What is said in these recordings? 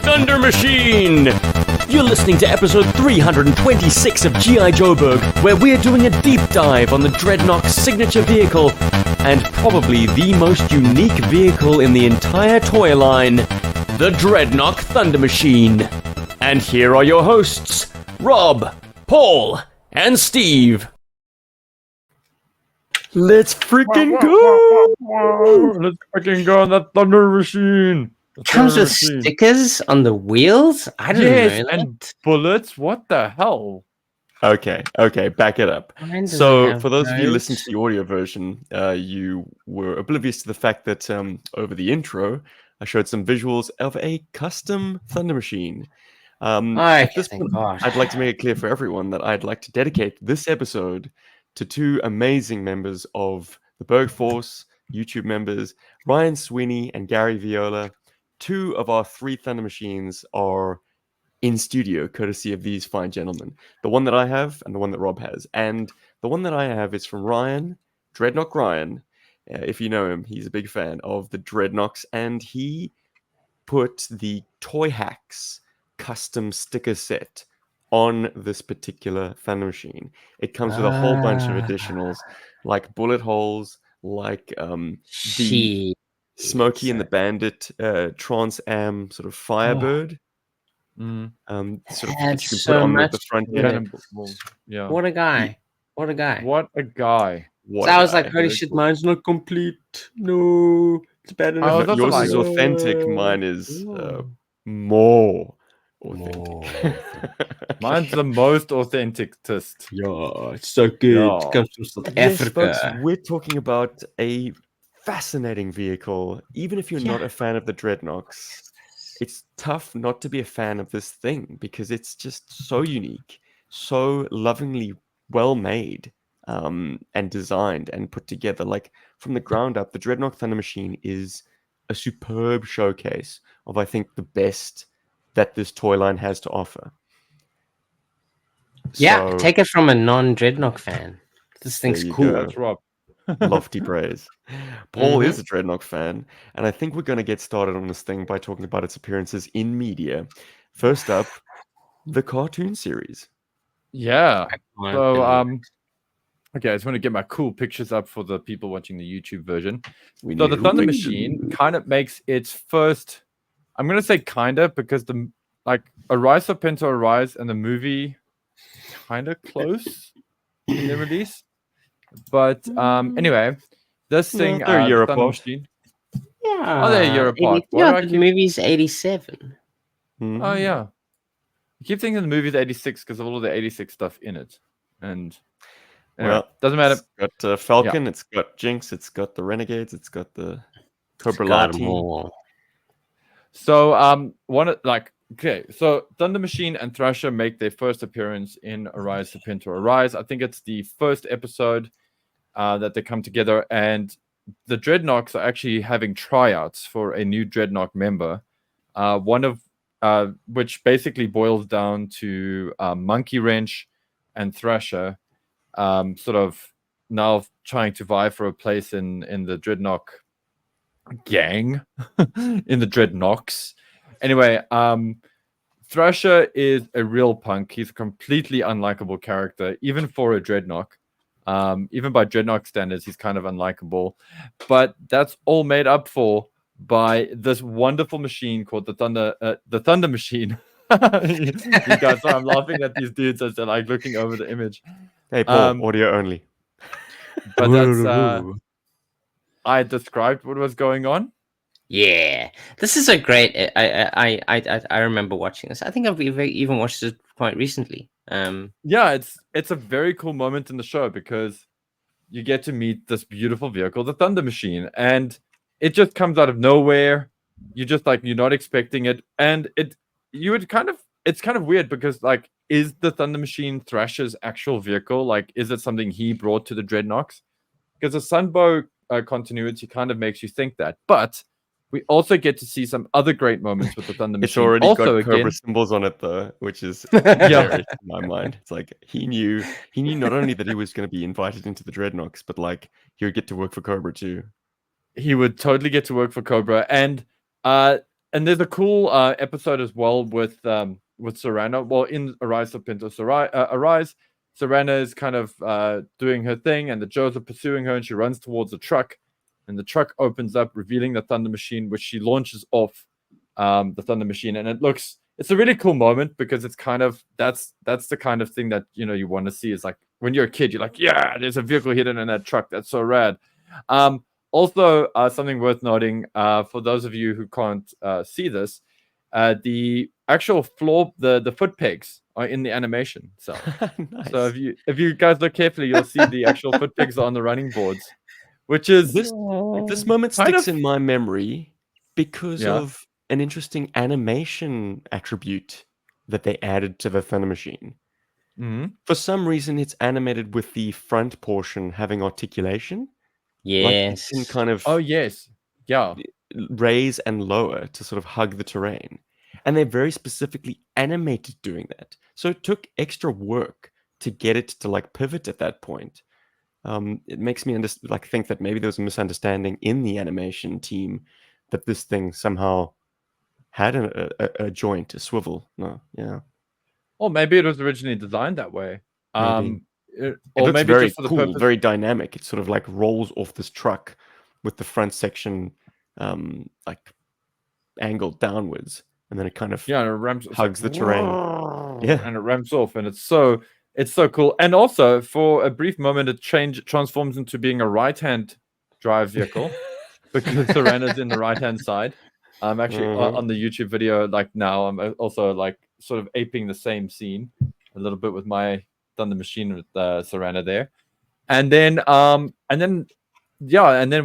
Thunder Machine! You're listening to episode 326 of GI Joburg, where we're doing a deep dive on the Dreadnok's signature vehicle, and probably the most unique vehicle in the entire toy line, the Dreadnok Thunder Machine. And here are your hosts, Rob, Paul, and Steve. Let's freaking go! Let's freaking go on that Thunder Machine! Comes with stickers on the wheels? I don't know. And bullets? What the hell? Okay, back it up. So, for those of you listening to the audio version, you were oblivious to the fact that over the intro, I showed some visuals of a custom Thunder Machine. At this point, I'd like to make it clear for everyone that I'd like to dedicate this episode to two amazing members of the Berg Force, YouTube members, Ryan Sweeney and Gary Viola. Two of our three Thunder Machines are in studio, courtesy of these fine gentlemen. The one that I have and the one that Rob has. And the one that I have is from Ryan, Dreadnok Ryan. If you know him, he's a big fan of the Dreadnoks, and he put the Toy Hacks custom sticker set on this particular Thunder Machine. It comes with a whole bunch of additionals, like bullet holes, like the Smokey and the Bandit Trans Am sort of Firebird. Sort of that you can put on the front end. Yeah. What a guy. So I was like, holy shit, mine's not complete. No, it's bad enough. No, yours is authentic. Mine is more authentic. Mine's the most authentic-test. Yeah, it's so good. Yeah. It comes from South Africa. Folks, we're talking about a fascinating vehicle. Even if you're not a fan of the Dreadnoks, it's tough not to be a fan of this thing because it's just so unique, so lovingly well made, and designed and put together. Like from the ground up, the Dreadnok Thunder Machine is a superb showcase of, I think, the best that this toy line has to offer. Yeah, take it from a non-Dreadnok fan. This thing's cool. That's Rob. Lofty praise. Paul is a Dreadnok fan, and I think we're going to get started on this thing by talking about its appearances in media. First up, the cartoon series. Yeah. So, okay, I just want to get my cool pictures up for the people watching the YouTube version. So the Thunder Machine kind of makes its first, I'm going to say kind of, because the Arise Serpento Arise and the movie kind of close in the release. But anyway, this thing, they're Thunder Machine. Yeah. Oh, they're Europop. Yeah, the movie's 87. Oh, yeah. I keep thinking the movie's 86 because of all of the 86 stuff in it. And anyway, doesn't matter. It's got Falcon, it's got Jinx, it's got the Renegades, it's got the Cobra Lati. So, okay, so Thunder Machine and Thrasher make their first appearance in Arise Serpento Arise. I think it's the first episode that they come together, and the Dreadnoks are actually having tryouts for a new Dreadnok member. One of which basically boils down to Monkey Wrench and Thrasher, sort of now trying to vie for a place in the Dreadnok gang, in the Dreadnoks. Anyway, Thrasher is a real punk. He's a completely unlikable character, even for a Dreadnok. Even by Dreadnok standards, he's kind of unlikable. But that's all made up for by this wonderful machine called the Thunder Machine. You guys, I'm laughing at these dudes as they're like looking over the image. Hey, Paul, audio only. But that's I described what was going on. Yeah, this is a great. I remember watching this. I think I've even watched it quite recently. Yeah, it's a very cool moment in the show because you get to meet this beautiful vehicle, the Thunder Machine, and it just comes out of nowhere. You're not expecting it, and it's kind of weird because is the Thunder Machine Thrasher's actual vehicle? Like, is it something he brought to the Dreadnoks? Because the Sunbow continuity kind of makes you think that, but we also get to see some other great moments with the Thunder Machine. It's already got Cobra symbols on it, though, which is hilarious in my mind. It's like he knew not only that he was going to be invited into the Dreadnoks, but he would get to work for Cobra too. He would totally get to work for Cobra, and and there's a cool episode as well with Serana. Well, in Arise Serpentor Arise, Serana is kind of doing her thing, and the Joes are pursuing her, and she runs towards the truck, and the truck opens up, revealing the Thunder Machine, which she launches off the Thunder Machine, and it's a really cool moment because it's kind of that's the kind of thing that you want to see. Is like when you're a kid, you're like, yeah, there's a vehicle hidden in that truck. That's so rad. Also, something worth noting for those of you who can't see this, the actual floor, the foot pegs are in the animation. So, Nice. so if you guys look carefully, you'll see the actual foot pegs on the running boards, which is this moment sticks in my memory because Yeah. of an interesting animation attribute that they added to the Thunder Machine. Mhm. For some reason, it's animated with the front portion having articulation. Like it Yes. can kind of Oh yes, yeah. raise and lower to sort of hug the terrain. And they very specifically animated doing that. So it took extra work to get it to like pivot at that point. It makes me think that maybe there was a misunderstanding in the animation team that this thing somehow had a joint, a swivel. No, yeah. Or maybe it was originally designed that way. Maybe. It Or looks maybe very just for the cool, purpose. very dynamic. It sort of like rolls off this truck with the front section like angled downwards, and then it kind of Yeah, and it ramps, hugs the terrain. Yeah. And it ramps off, and it's so cool. And also, for a brief moment, it transforms into being a right-hand drive vehicle because Serana's in the right-hand side. I'm actually on the YouTube video like now. I'm also like sort of aping the same scene a little bit with my Thunder Machine with Serana there, and then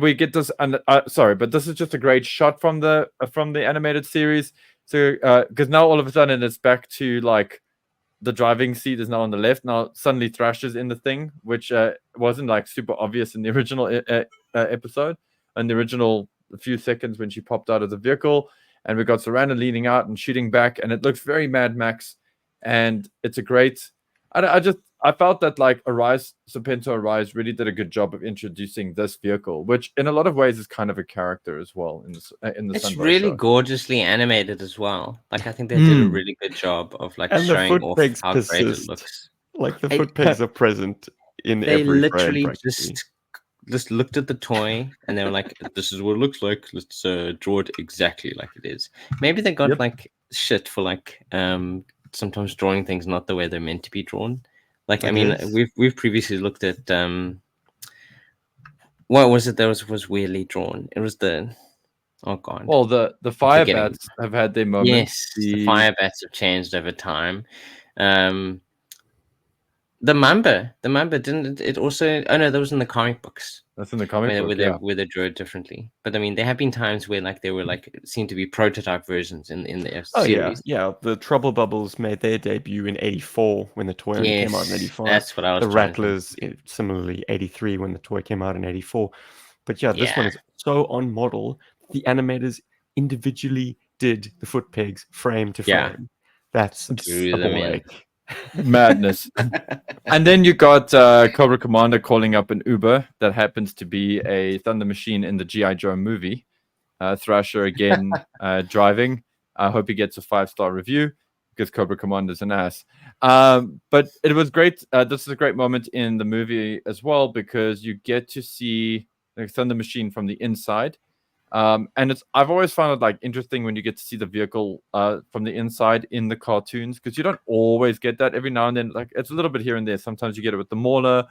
we get this. And sorry, but this is just a great shot from the animated series. So because now all of a sudden it's back to like the driving seat is now on the left. Now suddenly Thrasher's in the thing, which wasn't like super obvious in the original episode, and the original few seconds when she popped out of the vehicle. And we got Serana leaning out and shooting back, and it looks very Mad Max. And it's a great. I felt that like Serpentor Arise really did a good job of introducing this vehicle, which in a lot of ways is kind of a character as well in the. It's Sunrise really show. gorgeously animated as well. Like I think they did a really good job of like And showing the off foot pegs how great it looks. Like the foot pegs are present in They every literally frame, practically. just looked at the toy and they were like, "This is what it looks like. Let's draw it exactly like it is." Maybe they got like shit for like sometimes drawing things not the way they're meant to be drawn. Like I mean, we've previously looked at what was it that was weirdly drawn? It was the god. Well, the fire bats have had their moments. Yes, the fire bats have changed over time. The Mamba didn't it also? Oh no, that was in the comic books. That's in the comic book, where they drew it differently. But I mean, there have been times where like they were like seemed to be prototype versions in the series. Yeah. The Trouble Bubbles made their debut in '84 when the toy only came out in '85. That's what I was. The Rattlers, similarly, '83 when the toy came out in '84. But yeah, this one is so on model. The animators individually did the foot pegs frame to frame. That's a boy. Madness. And then you got Cobra Commander calling up an Uber that happens to be a Thunder Machine in the GI Joe movie. Thrasher again driving. I hope he gets a 5-star review because Cobra Commander's an ass. But it was great. This is a great moment in the movie as well because you get to see the Thunder Machine from the inside. And I've always found it like interesting when you get to see the vehicle from the inside in the cartoons because you don't always get that. Every now and then, like it's a little bit here and there. Sometimes you get it with the Mauler,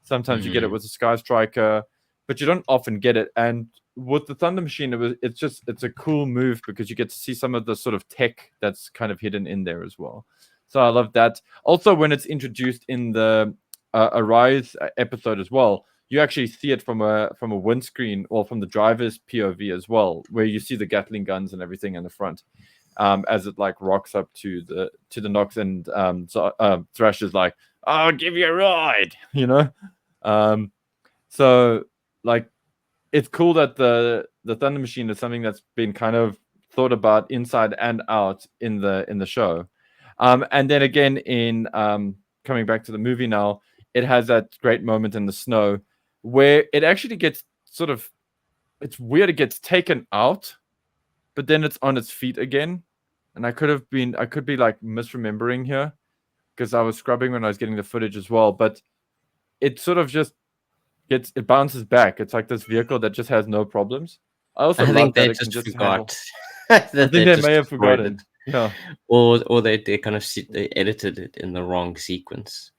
sometimes you get it with the Sky Striker, but you don't often get it. And with the Thunder Machine, it's a cool move because you get to see some of the sort of tech that's kind of hidden in there as well. So I love that. Also, when it's introduced in the Arise episode as well. You actually see it from a windscreen or from the driver's POV as well, where you see the Gatling guns and everything in the front, as it like rocks up to the Nox, and Thrasher's like, "I'll give you a ride," you know. So like, it's cool that the Thunder Machine is something that's been kind of thought about inside and out in the show, and then again in coming back to the movie now, it has that great moment in the snow. Where it actually gets it's weird, it gets taken out, but then it's on its feet again. And I could be like misremembering here because I was scrubbing when I was getting the footage as well. But it sort of just it bounces back. It's like this vehicle that just has no problems. I think they that just it can forgot. I think they may have forgotten. Yeah. Or they kind of they edited it in the wrong sequence.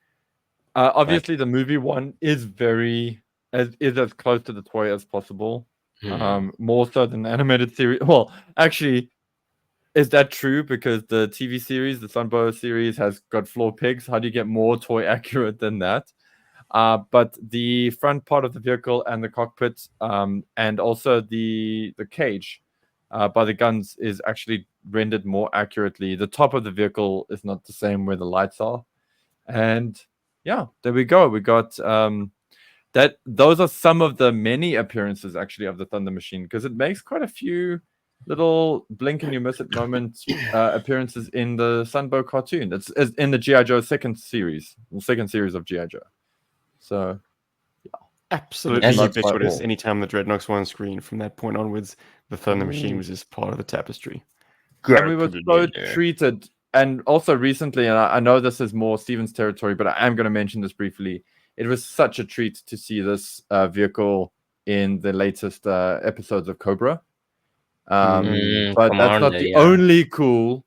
Obviously, the movie one is as close to the toy as possible. More so than the animated series. Well, actually, is that true? Because the TV series, the Sunbow series, has got floor pigs. How do you get more toy accurate than that? But the front part of the vehicle and the cockpit, and also the cage by the guns is actually rendered more accurately. The top of the vehicle is not the same where the lights are. And yeah, there we go. We got that. Those are some of the many appearances actually of the Thunder Machine, because it makes quite a few little blink and you miss it moments appearances in the Sunbow cartoon. It's in the GI Joe second series of GI Joe. So yeah, absolutely ubiquitous. Anytime the Dreadnok's were on screen, from that point onwards, the Thunder Machine was just part of the tapestry. And we were so treated. And also recently, and I know this is more Steven's territory, but I am going to mention this briefly. It was such a treat to see this vehicle in the latest episodes of Cobra. But that's not the only cool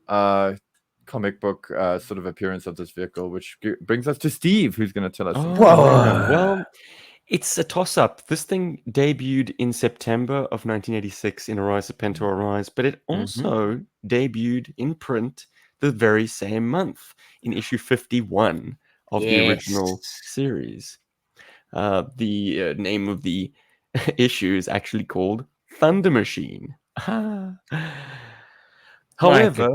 comic book sort of appearance of this vehicle, which brings us to Steve, who's going to tell us. Well, it's a toss-up. This thing debuted in September of 1986 in Arise Serpentor Arise, but it also debuted in print the very same month in issue 51 of the original series. The name of the issue is actually called Thunder Machine. However,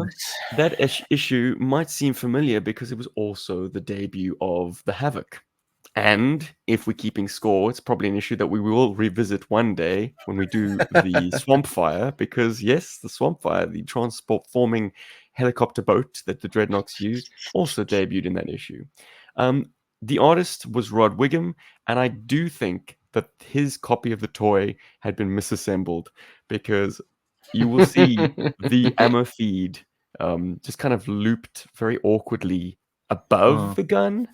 that issue might seem familiar because it was also the debut of the Havoc. And if we're keeping score, it's probably an issue that we will revisit one day when we do the Swamp Fire, because yes, the Swamp Fire, the transport-forming helicopter boat that the Dreadnoks use, also debuted in that issue. The artist was Rod Wiggum, and I do think that his copy of the toy had been misassembled, because you will see the ammo feed just kind of looped very awkwardly above the gun.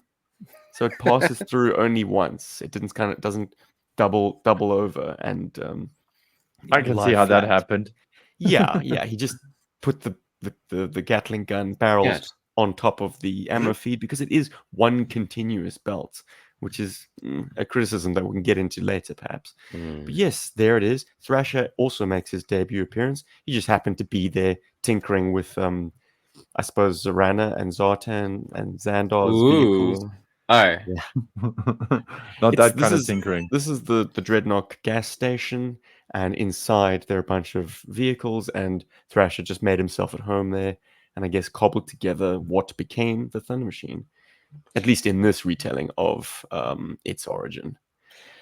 So it passes through only once. It doesn't double over, and I can see how that happened. Yeah. He just put the Gatling gun barrels on top of the ammo feed because it is one continuous belt, which is a criticism that we can get into later, perhaps. But yes, there it is. Thrasher also makes his debut appearance. He just happened to be there tinkering with, I suppose, Zorana and Zartan and Xandar's vehicles. Oh, not that kind of tinkering. This is the Dreadnok gas station, and inside there are a bunch of vehicles, and Thrasher just made himself at home there, and I guess cobbled together what became the Thunder Machine, at least in this retelling of its origin.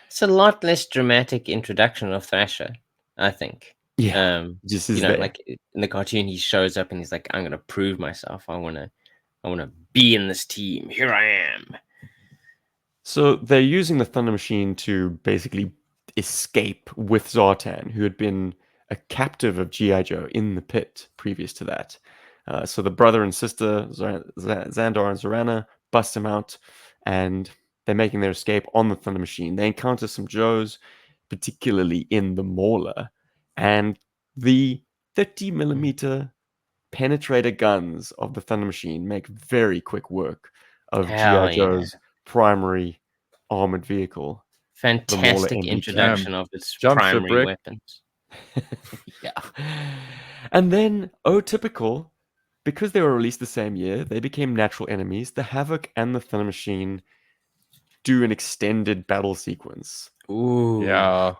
It's a lot less dramatic introduction of Thrasher, I think. Yeah, just like in the cartoon, he shows up and he's like, "I'm going to prove myself. I want to be in this team. Here I am." So they're using the Thunder Machine to basically escape with Zartan, who had been a captive of GI Joe in the pit previous to that. So the brother and sister, Xandar and Zorana, bust him out, and they're making their escape on the Thunder Machine. They encounter some Joes, particularly in the Mauler, and the 30mm penetrator guns of the Thunder Machine make very quick work of GI Joe's primary armored vehicle. Fantastic introduction of its primary weapons. And then, typical, because they were released the same year, they became natural enemies. The Havoc and the Thunder Machine do an extended battle sequence. Ooh. Yeah.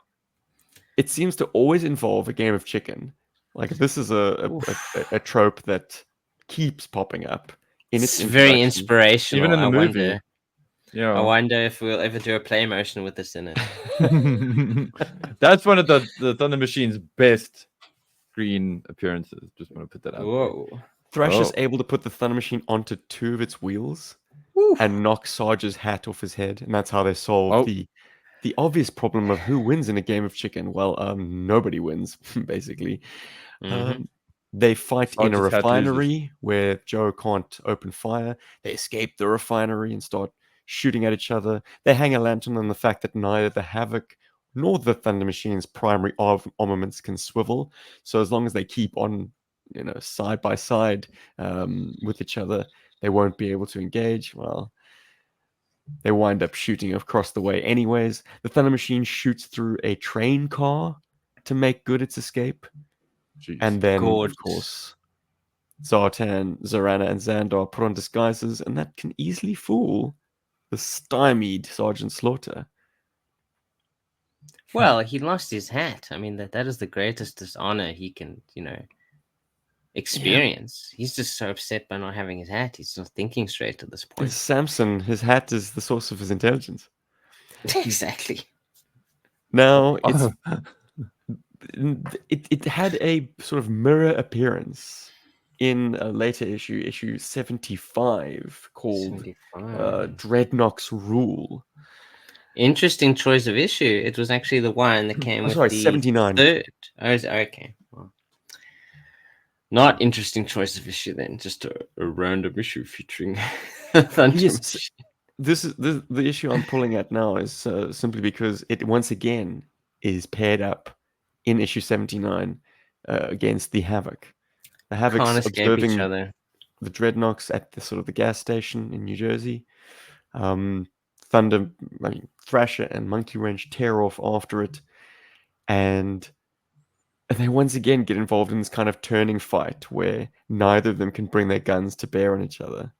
It seems to always involve a game of chicken. Like, this is a trope that keeps popping up. It's very inspirational. Even in the movie. I wonder if we'll ever do a play motion with this in it. That's one of the Thunder Machine's best screen appearances. Just want to put that out. Whoa. Thrasher's able to put the Thunder Machine onto two of its wheels and knock Sarge's hat off his head, and that's how they solve the the obvious problem of who wins in a game of chicken. Well, nobody wins, basically. They fight in a refinery where Joe can't open fire. They escape the refinery and start shooting at each other. They hang a lantern on the fact that neither the Havoc nor the Thunder Machine's primary armaments can swivel. So as long as they keep on, side by side with each other, they won't be able to engage. Well, they wind up shooting across the way anyways. The Thunder Machine shoots through a train car to make good its escape. Jeez. And then, of course, Zartan, Zorana, and Xandar put on disguises, and that can easily fool the stymied Sergeant Slaughter. Well, he lost his hat. I mean, that is the greatest dishonor he can, experience. Yeah. He's just so upset by not having his hat. He's not thinking straight at this point. Samson, his hat is the source of his intelligence. Exactly. Now, it had a sort of mirror appearance in a later issue 75, called Dreadnok's Rule. Interesting choice of issue. It was actually the one that came with the 79. third. Oh, okay. Well, not interesting choice of issue then. Just a random issue featuring Thunder Machine. This is the issue I'm pulling at now is simply because it once again is paired up in issue 79 against the Havoc. The Havoc's observing each other. The Dreadnoks at the sort of the gas station in New Jersey. Thrasher and Monkey Wrench tear off after it, and they once again get involved in this kind of turning fight where neither of them can bring their guns to bear on each other.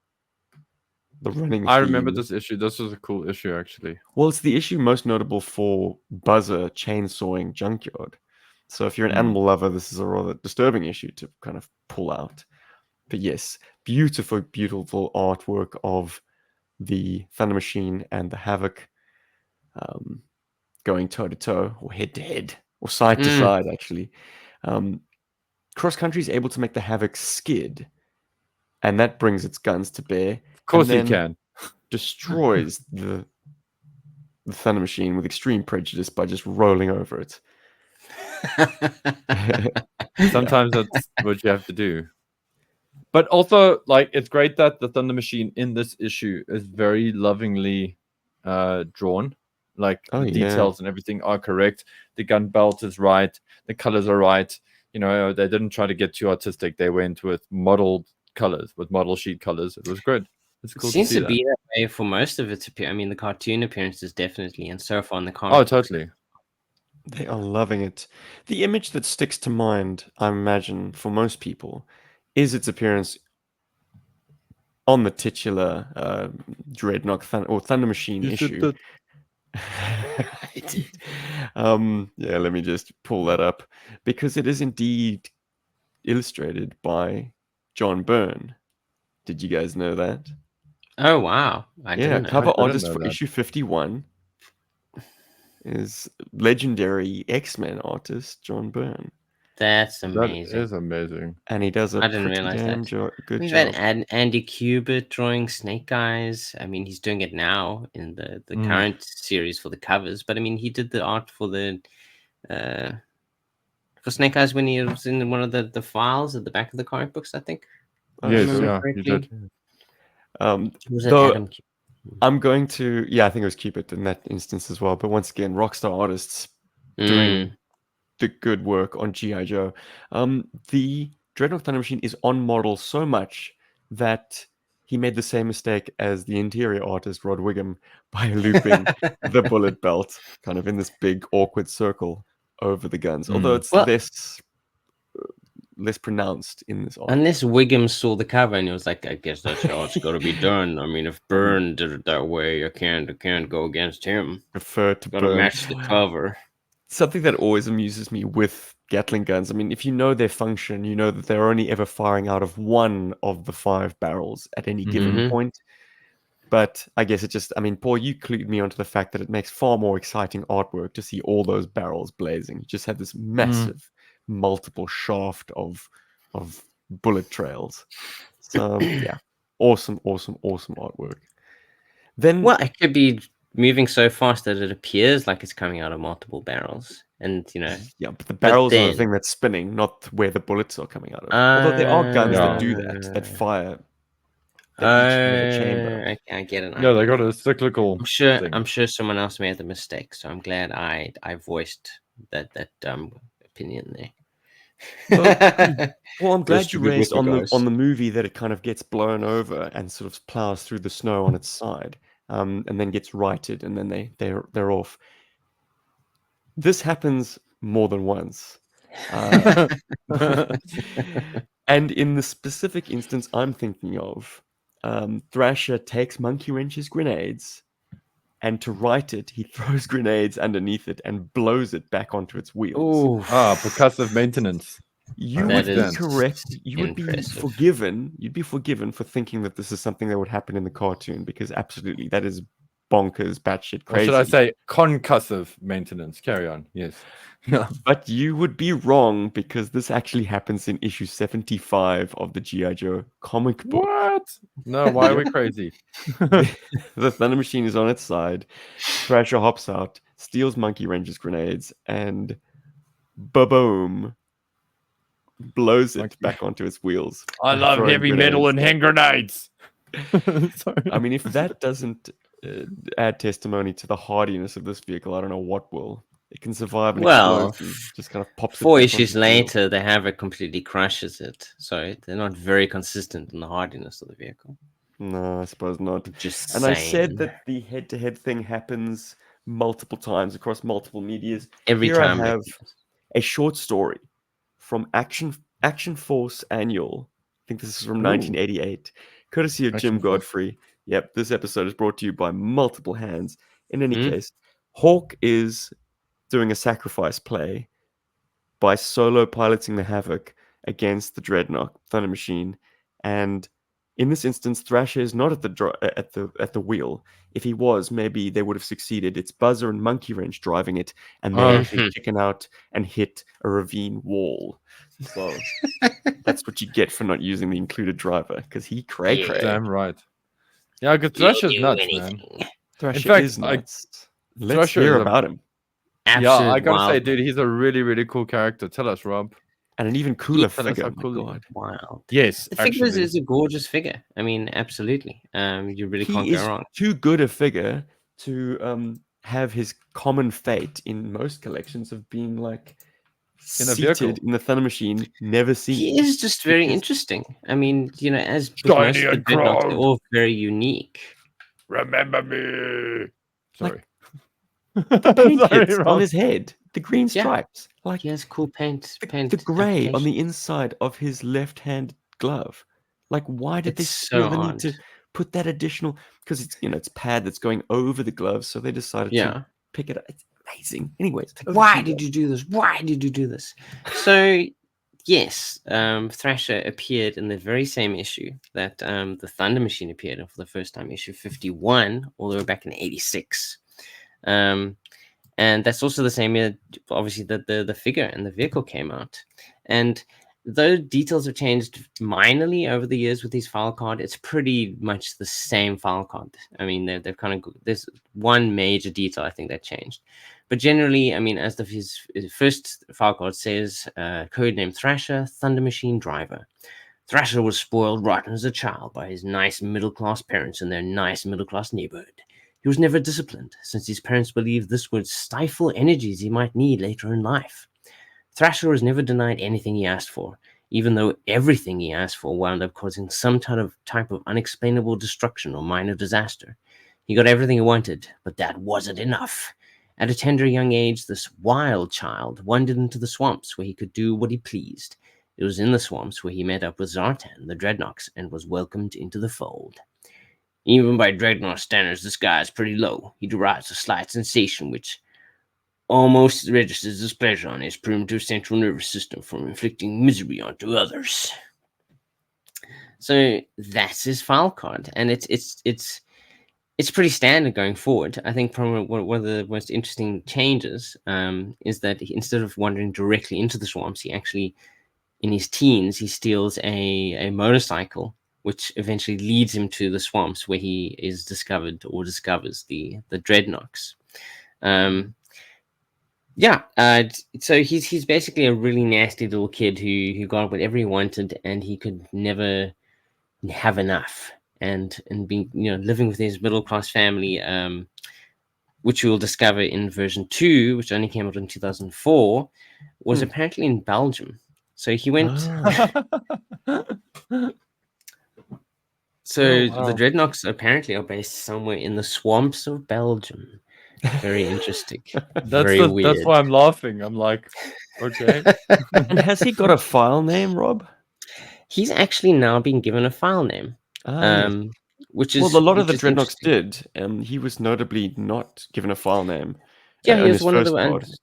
I remember this issue. This was a cool issue, actually. Well, it's the issue most notable for Buzzer chainsawing Junkyard. So if you're an animal lover, this is a rather disturbing issue to kind of pull out. But yes, beautiful, beautiful artwork of the Thunder Machine and the Havoc going toe-to-toe, or head-to-head, or side-to-side, actually. Cross Country is able to make the Havoc skid, and that brings its guns to bear. Of course he can. Destroys the Thunder Machine with extreme prejudice by just rolling over it. Sometimes that's what you have to do. But also, like, it's great that the Thunder Machine in this issue is very lovingly drawn. Like, the details and everything are correct. The gun belt is right. The colors are right. They didn't try to get too artistic. They went with model colors, with model sheet colors. It was good. It's cool. Seems to be that way for most of its appearance. I mean, the cartoon appearances definitely, and so far in the comic. Oh, totally. They are loving it. The image that sticks to mind, I imagine, for most people, is its appearance on the titular Dreadnok Thunder Machine issue. I did. Let me just pull that up, because it is indeed illustrated by John Byrne. Did you guys know that? Oh, wow. I didn't know. Cover artist for issue 51 is legendary X-Men artist John Byrne. That's amazing. That is amazing. And he does a pretty damn good job. Had Andy Kubert drawing Snake Eyes. I mean, he's doing it now in the current series for the covers. But I mean, he did the art for the for Snake Eyes when he was in one of the files at the back of the comic books, I think. Yes, he did. Was it Adam? I'm going to, I think it was Kubert in that instance as well. But once again, Rockstar artists doing the good work on GI Joe. The Dreadnok Thunder Machine is on model so much that he made the same mistake as the interior artist Rod Wiggum by looping the bullet belt kind of in this big awkward circle over the guns. Although it's less pronounced in this art. Unless Wiggum saw the cover and he was like, I guess that's how it's got to be done. I mean, if Byrne did it that way, I can't go against him. Prefer to Gotta match the cover. Something that always amuses me with Gatling guns, I mean, if you know their function, you know that they're only ever firing out of one of the 5 barrels at any given point. But I guess Paul, you clued me onto the fact that it makes far more exciting artwork to see all those barrels blazing. You just have this massive multiple shaft of bullet trails. So awesome artwork. Then it could be moving so fast that it appears like it's coming out of multiple barrels. And yeah, but the barrels are the then, thing that's spinning, not where the bullets are coming out of. Although there are guns that do that fire. That each has a chamber. Okay, I get it. Yeah, they got a cyclical. I'm sure someone else made the mistake, so I'm glad I voiced that opinion there. Well, I'm glad you raised on the movie that it kind of gets blown over and sort of plows through the snow on its side, and then gets righted, and then they're off. This happens more than once. And in the specific instance I'm thinking of, Thrasher takes Monkey Wrench's grenades, and to right it, he throws grenades underneath it and blows it back onto its wheels. Percussive maintenance. You would be correct. You would be forgiven. You'd be forgiven for thinking that this is something that would happen in the cartoon, because absolutely, that is bonkers, batshit crazy. Or should I say concussive maintenance? Carry on. Yes. But you would be wrong, because this actually happens in issue 75 of the GI Joe comic book. What? No, why are we crazy? The Thunder Machine is on its side. Thrasher hops out, steals Monkey Wrench's grenades, and ba-boom, blows it back onto its wheels. I love heavy metal and hand grenades. I mean, if that doesn't add testimony to the hardiness of this vehicle, I don't know what will. It can survive an explosion. Just kind of pops 4 issues later, the Havoc completely crushes it. So they're not very consistent in the hardiness of the vehicle. No, I suppose not. Just and saying. I said that the head-to-head thing happens multiple times across multiple medias. Every Here time I have a short story from Action Force Annual. I think this is from 1988, courtesy of Jim Godfrey. Yep, this episode is brought to you by multiple hands. In any case, Hawk is doing a sacrifice play by solo piloting the Havoc against the Dreadnok Thunder Machine, and in this instance, Thrasher is not at the wheel. If he was, maybe they would have succeeded. It's Buzzer and Monkey Wrench driving it, and they actually chicken out and hit a ravine wall. So that's what you get for not using the included driver, because he cray. Damn right. Yeah, because Thrasher's nuts, man. Thrasher is nuts. Let's hear about him. Absolute I gotta say, dude, he's a really, really cool character. Tell us, Rob. And an even cooler figure. God. Wild. Yes, the figure is a gorgeous figure. I mean, absolutely. You really can't go wrong. Too good a figure to have his common fate in most collections of being like in a vehicle in the Thunder Machine, never seen. He is just very interesting. I mean, as most of the Dreadnoks, they're all very unique. Remember me. Sorry. The paint hits on his head. The green stripes. Like he has cool paint. The grey on the inside of his left-hand glove. Like, why did they feel the need to put that additional? Because it's it's pad that's going over the glove, so they decided to pick it up. It's amazing. Anyways, why did you do this? Why did you do this? So yes, Thrasher appeared in the very same issue that the Thunder Machine appeared in for the first time, issue 51, all the way back in '86. And that's also the same year, obviously, that the figure and the vehicle came out. And though details have changed minorly over the years with these file card, it's pretty much the same file card. I mean, they've kind of, there's one major detail I think that changed. But generally, I mean, as his first file card says, codename Thrasher, Thunder Machine Driver. Thrasher was spoiled rotten as a child by his nice middle-class parents in their nice middle-class neighborhood. He was never disciplined, since his parents believed this would stifle energies he might need later in life. Thrasher was never denied anything he asked for, even though everything he asked for wound up causing some type of unexplainable destruction or minor disaster. He got everything he wanted, but that wasn't enough. At a tender young age, this wild child wandered into the swamps where he could do what he pleased. It was in the swamps where he met up with Zartan, the Dreadnoks, and was welcomed into the fold. Even by Dreadnok standards, this guy is pretty low. He derives a slight sensation which almost registers displeasure on his primitive central nervous system from inflicting misery onto others. So that's his file card, and it's pretty standard going forward. I think probably one of the most interesting changes is that instead of wandering directly into the swamps, he actually, in his teens, he steals a motorcycle which eventually leads him to the swamps where he is discovers the Dreadnoks. So he's basically a really nasty little kid who got whatever he wanted, and he could never have enough. And being living with his middle class family, which we will discover in version 2, which only came out in 2004, was apparently in Belgium. So he went. So the Dreadnoks apparently are based somewhere in the swamps of Belgium. Very interesting. Very weird. That's why I'm laughing. I'm like, okay. And has he got a file name, Rob? He's actually now been given a file name. Which is a lot of the Dreadnoks did. He was notably not given a file name. Yeah, he was one of the ones.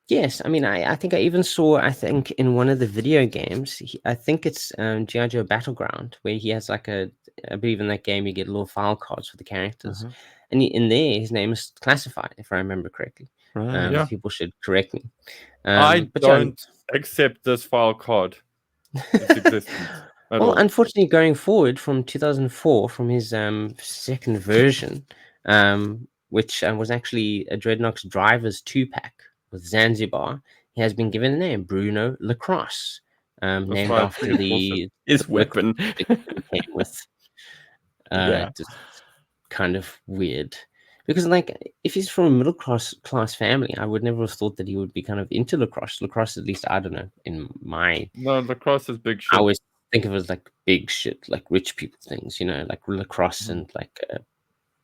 Yes, I mean, I think I even saw, in one of the video games, I think it's GI Joe Battleground, where he has like I believe in that game you get little file cards for the characters. And in there, his name is classified, if I remember correctly. Right. People should correct me. I don't accept this file card. Well, unfortunately, going forward from 2004, from his second version, which was actually a Dreadnok's Drivers 2-pack with Zanzibar, he has been given the name Bruno Lacrosse, named after his weapon. It came with. Just kind of weird. Because, like, if he's from a middle class family, I would never have thought that he would be kind of into lacrosse. Lacrosse, at least, I don't know, No, lacrosse is big shit. I always think of it as, like, big shit, like rich people things, like lacrosse and, like,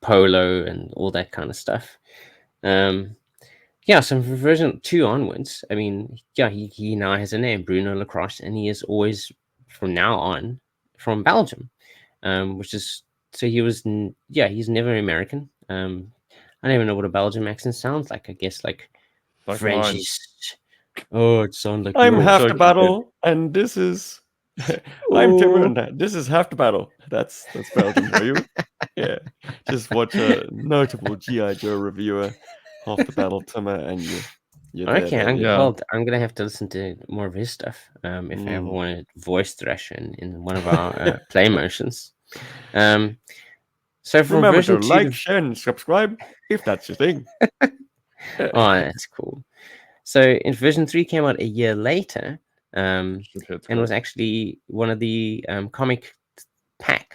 polo and all that kind of stuff. So from version 2 onwards, I mean, he now has a name, Bruno Lacrosse, and he is always, from now on, from Belgium, which is... So he was, he's never American. I don't even know what a Belgian accent sounds like. I guess like French. Oh, it sounds like I'm half the battle, and this is I'm Timber, and this is half the battle. That's Belgium for you. Yeah, just watch a notable GI Joe reviewer, half the battle, Timber, and you're okay. I'm gonna have to listen to more of his stuff if I ever want to voice Thrasher in one of our play motions. So from remember to like, share, and subscribe if that's your thing. That's cool. So in version 3 came out a year later, and was actually one of the comic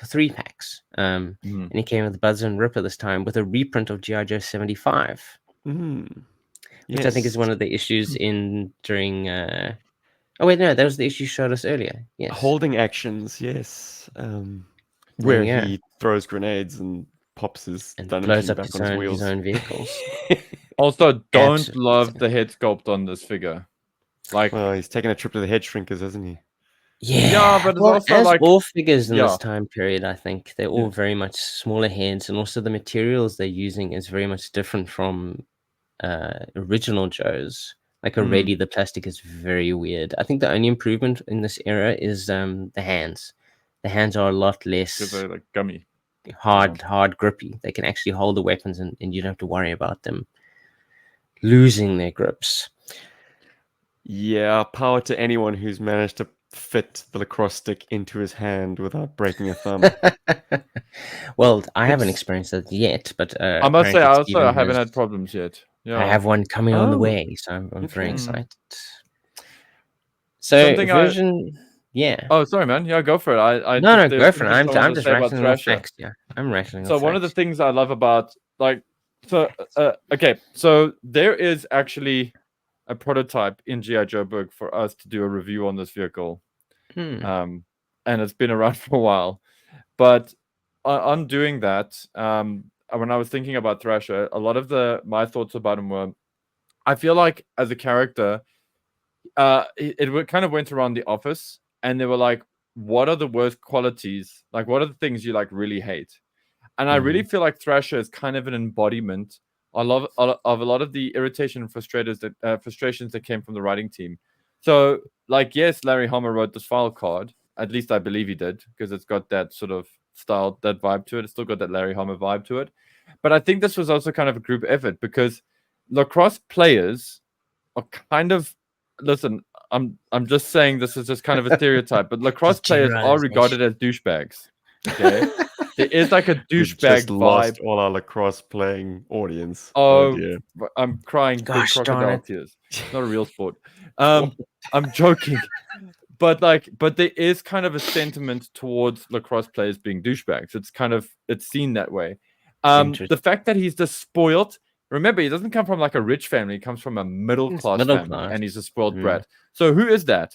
3 packs. And it came with Buzz and Ripper this time with a reprint of GI Joe 75, which I think is one of the issues during. Oh wait, no, that was the issue you showed us earlier. Yes, holding actions. Yes. Where he throws grenades and pops his and blows up his own vehicles. Also, don't love the head sculpt on this figure. Like, well, he's taking a trip to the head shrinkers, hasn't he? Yeah, but it's also like all figures in this time period. I think they're all very much smaller heads, and also the materials they're using is very much different from original Joes. Like already, the plastic is very weird. I think the only improvement in this era is the hands. The hands are a lot less because they're like gummy, hard, grippy. They can actually hold the weapons, and you don't have to worry about them losing their grips. Yeah, power to anyone who's managed to fit the lacrosse stick into his hand without breaking a thumb. Well, I haven't experienced that yet, but I must say, I haven't had problems yet. Yeah. I have one coming on the way, so I'm very excited. So version. Yeah. Oh, sorry, man. Yeah, go for it. No, go for it. I'm just rattling off facts. Yeah, I'm rattling. So one of the things I love about so there is actually a prototype in GI Joburg for us to do a review on this vehicle, and it's been around for a while. But on doing that, when I was thinking about Thrasher, a lot of my thoughts about him were, I feel like as a character, it kind of went around the office. And they were like, what are the worst qualities? Like, what are the things you like really hate? And I really feel like Thrasher is kind of an embodiment of a lot of the irritation and frustrations that came from the writing team. So, like, yes, Larry Hama wrote this file card. At least I believe he did, because it's got that sort of style, that vibe to it. It's still got that Larry Hama vibe to it. But I think this was also kind of a group effort, because lacrosse players are kind of... Listen, I'm just saying this is just kind of a stereotype, but lacrosse players are regarded as douchebags. Okay, there is like a We've douchebag just lost vibe. all our lacrosse playing audience. Oh Oh, dear. I'm crying big Gosh darn crocodile it. tears. It's not a real sport. I'm joking, but there is kind of a sentiment towards lacrosse players being douchebags. It's seen that way. The fact that he's just spoiled. Remember, he doesn't come from like a rich family. He comes from a middle class family, and he's a spoiled brat. So who is that?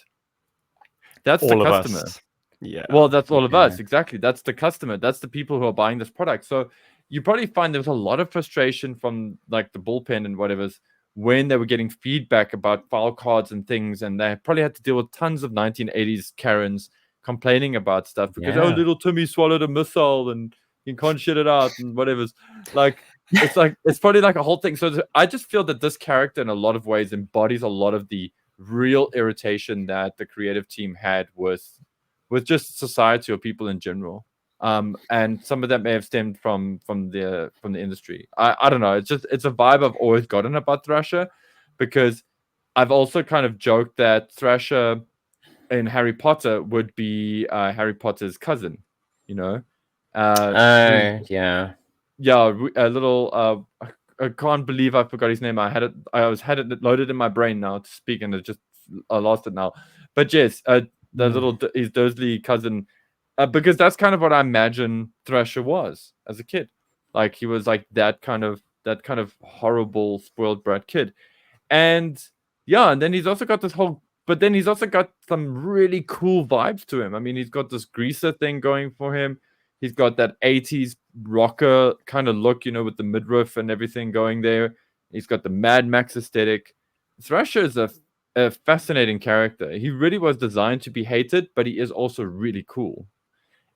That's all the of customer. us. Yeah. Well, that's all of us. Exactly. That's the customer. That's the people who are buying this product. So you probably find there was a lot of frustration from like the bullpen and whatever's when they were getting feedback about file cards and things, and they probably had to deal with tons of 1980s Karens complaining about stuff because oh, little Timmy swallowed a missile and you can't shit it out and whatever's like it's probably like a whole thing. So I just feel that this character in a lot of ways embodies a lot of the real irritation that the creative team had with just society or people in general. And some of that may have stemmed from the industry. I don't know. It's a vibe I've always gotten about Thrasher, because I've also kind of joked that Thrasher in Harry Potter would be Harry Potter's cousin. You know, yeah, a little. I can't believe I forgot his name. I had it loaded in my brain now to speak, and I lost it now. But yes, his Dursley cousin. Because that's kind of what I imagine Thrasher was as a kid. Like he was like that kind of horrible spoiled brat kid. And yeah, and then he's also got some really cool vibes to him. I mean, he's got this greaser thing going for him. He's got that 80s rocker kind of look, with the midriff and everything going there. He's got the Mad Max aesthetic. Thrasher is a fascinating character. He really was designed to be hated, but he is also really cool.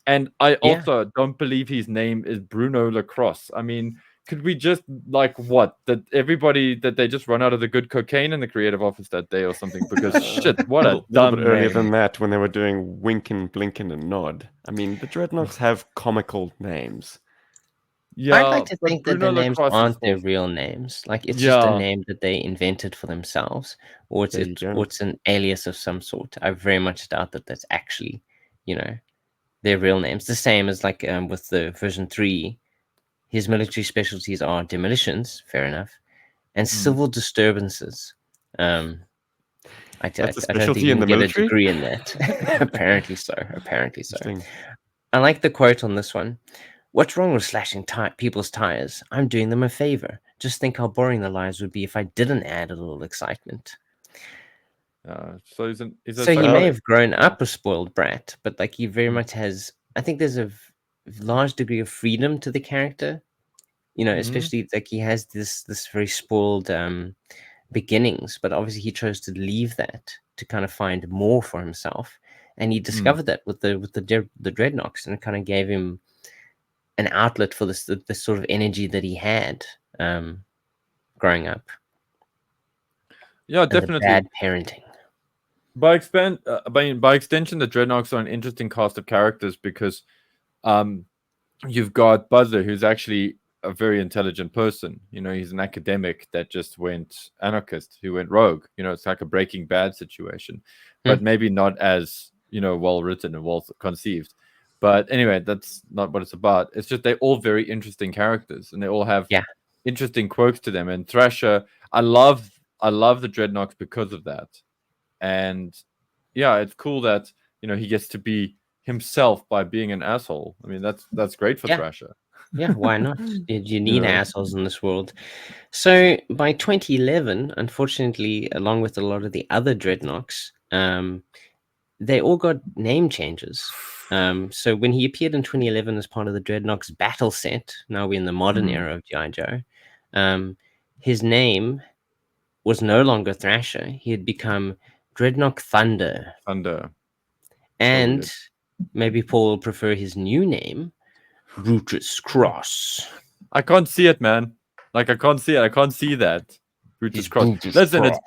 And I also don't believe his name is Bruno Lacrosse. I mean, could we just that they just run out of the good cocaine in the creative office that day or something? Because shit, what a little dumb bit earlier name. than that, when they were doing Winkin', Blinkin', and Nod. I mean, the Dreadnoks have comical names. Yeah, I'd like to think that the names aren't their real names. Like it's just a name that they invented for themselves, or it's an alias of some sort. I very much doubt that that's actually, their real names. The same as like with the version 3, his military specialties are demolitions, fair enough, and civil disturbances. I don't think you can get a degree in that. Apparently so. I like the quote on this one. What's wrong with slashing people's tires? I'm doing them a favor. Just think how boring their lives would be if I didn't add a little excitement. So he may have grown up a spoiled brat, but like he very much has. I think there's a large degree of freedom to the character, especially like he has this very spoiled beginnings, but obviously he chose to leave that to kind of find more for himself, and he discovered that with the Dreadnoks, and it kind of gave him an outlet for this sort of energy that he had growing up. Yeah, definitely. Bad parenting. By extension, the Dreadnoks are an interesting cast of characters because you've got Buzzer, who's actually a very intelligent person. He's an academic that just went anarchist, who went rogue. It's like a Breaking Bad situation, but maybe not as well written and well conceived. But anyway, that's not what it's about. It's just they're all very interesting characters, and they all have interesting quirks to them. And Thrasher, I love the Dreadnoks because of that. And yeah, it's cool that he gets to be himself by being an asshole. I mean, that's great for Thrasher. Yeah, why not? You need assholes in this world. So by 2011, unfortunately, along with a lot of the other Dreadnoks, they all got name changes. So when he appeared in 2011 as part of the Dreadnoks battle set, now we're in the modern era of GI Joe, his name was no longer Thrasher. He had become Dreadnok Thunder. And maybe Paul will prefer his new name, Brutus Cross. I can't see it, man. Like I can't see it. I can't see that. Brutus Cross. Listen, Cross.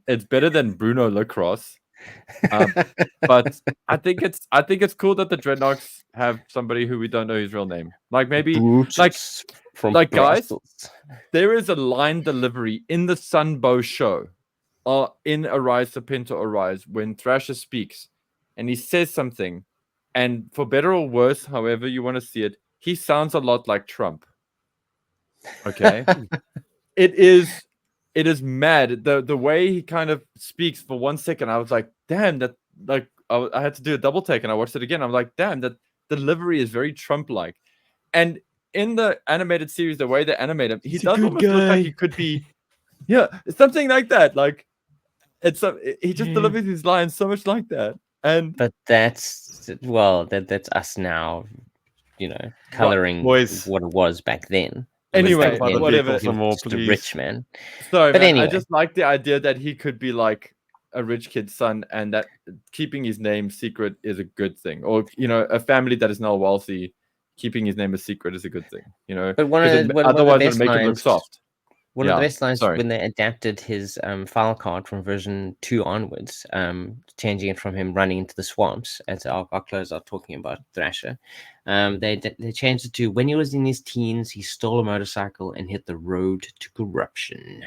it's better than Bruno Lacrosse. But I think it's cool that the Dreadnoks have somebody who we don't know his real name. Like maybe Brutus guys, there is a line delivery in the Sunbow show, in Arise Serpento Arise, when Thrasher speaks and he says something And for better or worse, however you want to see it, he sounds a lot like Trump. Okay. It is mad. The way he kind of speaks for 1 second, I was like, damn, that like I had to do a double take and I watched it again. I'm like, damn, that delivery is very Trump-like. And in the animated series, the way they animate him, he does almost look like he could be, yeah, something like that. Like he just delivers his lines so much like that. And but that's us now, coloring what it was back then. Anyway, whatever. Just a rich man. Sorry, man. Anyway. I just like the idea that he could be like a rich kid's son, and that keeping his name secret is a good thing. Or a family that is now wealthy, keeping his name a secret is a good thing. But otherwise it'll make him look soft. One of the best lines when they adapted his file card from version 2 onwards, changing it from him running into the swamps, as I'll close out talking about Thrasher. They changed it to, when he was in his teens, he stole a motorcycle and hit the road to corruption.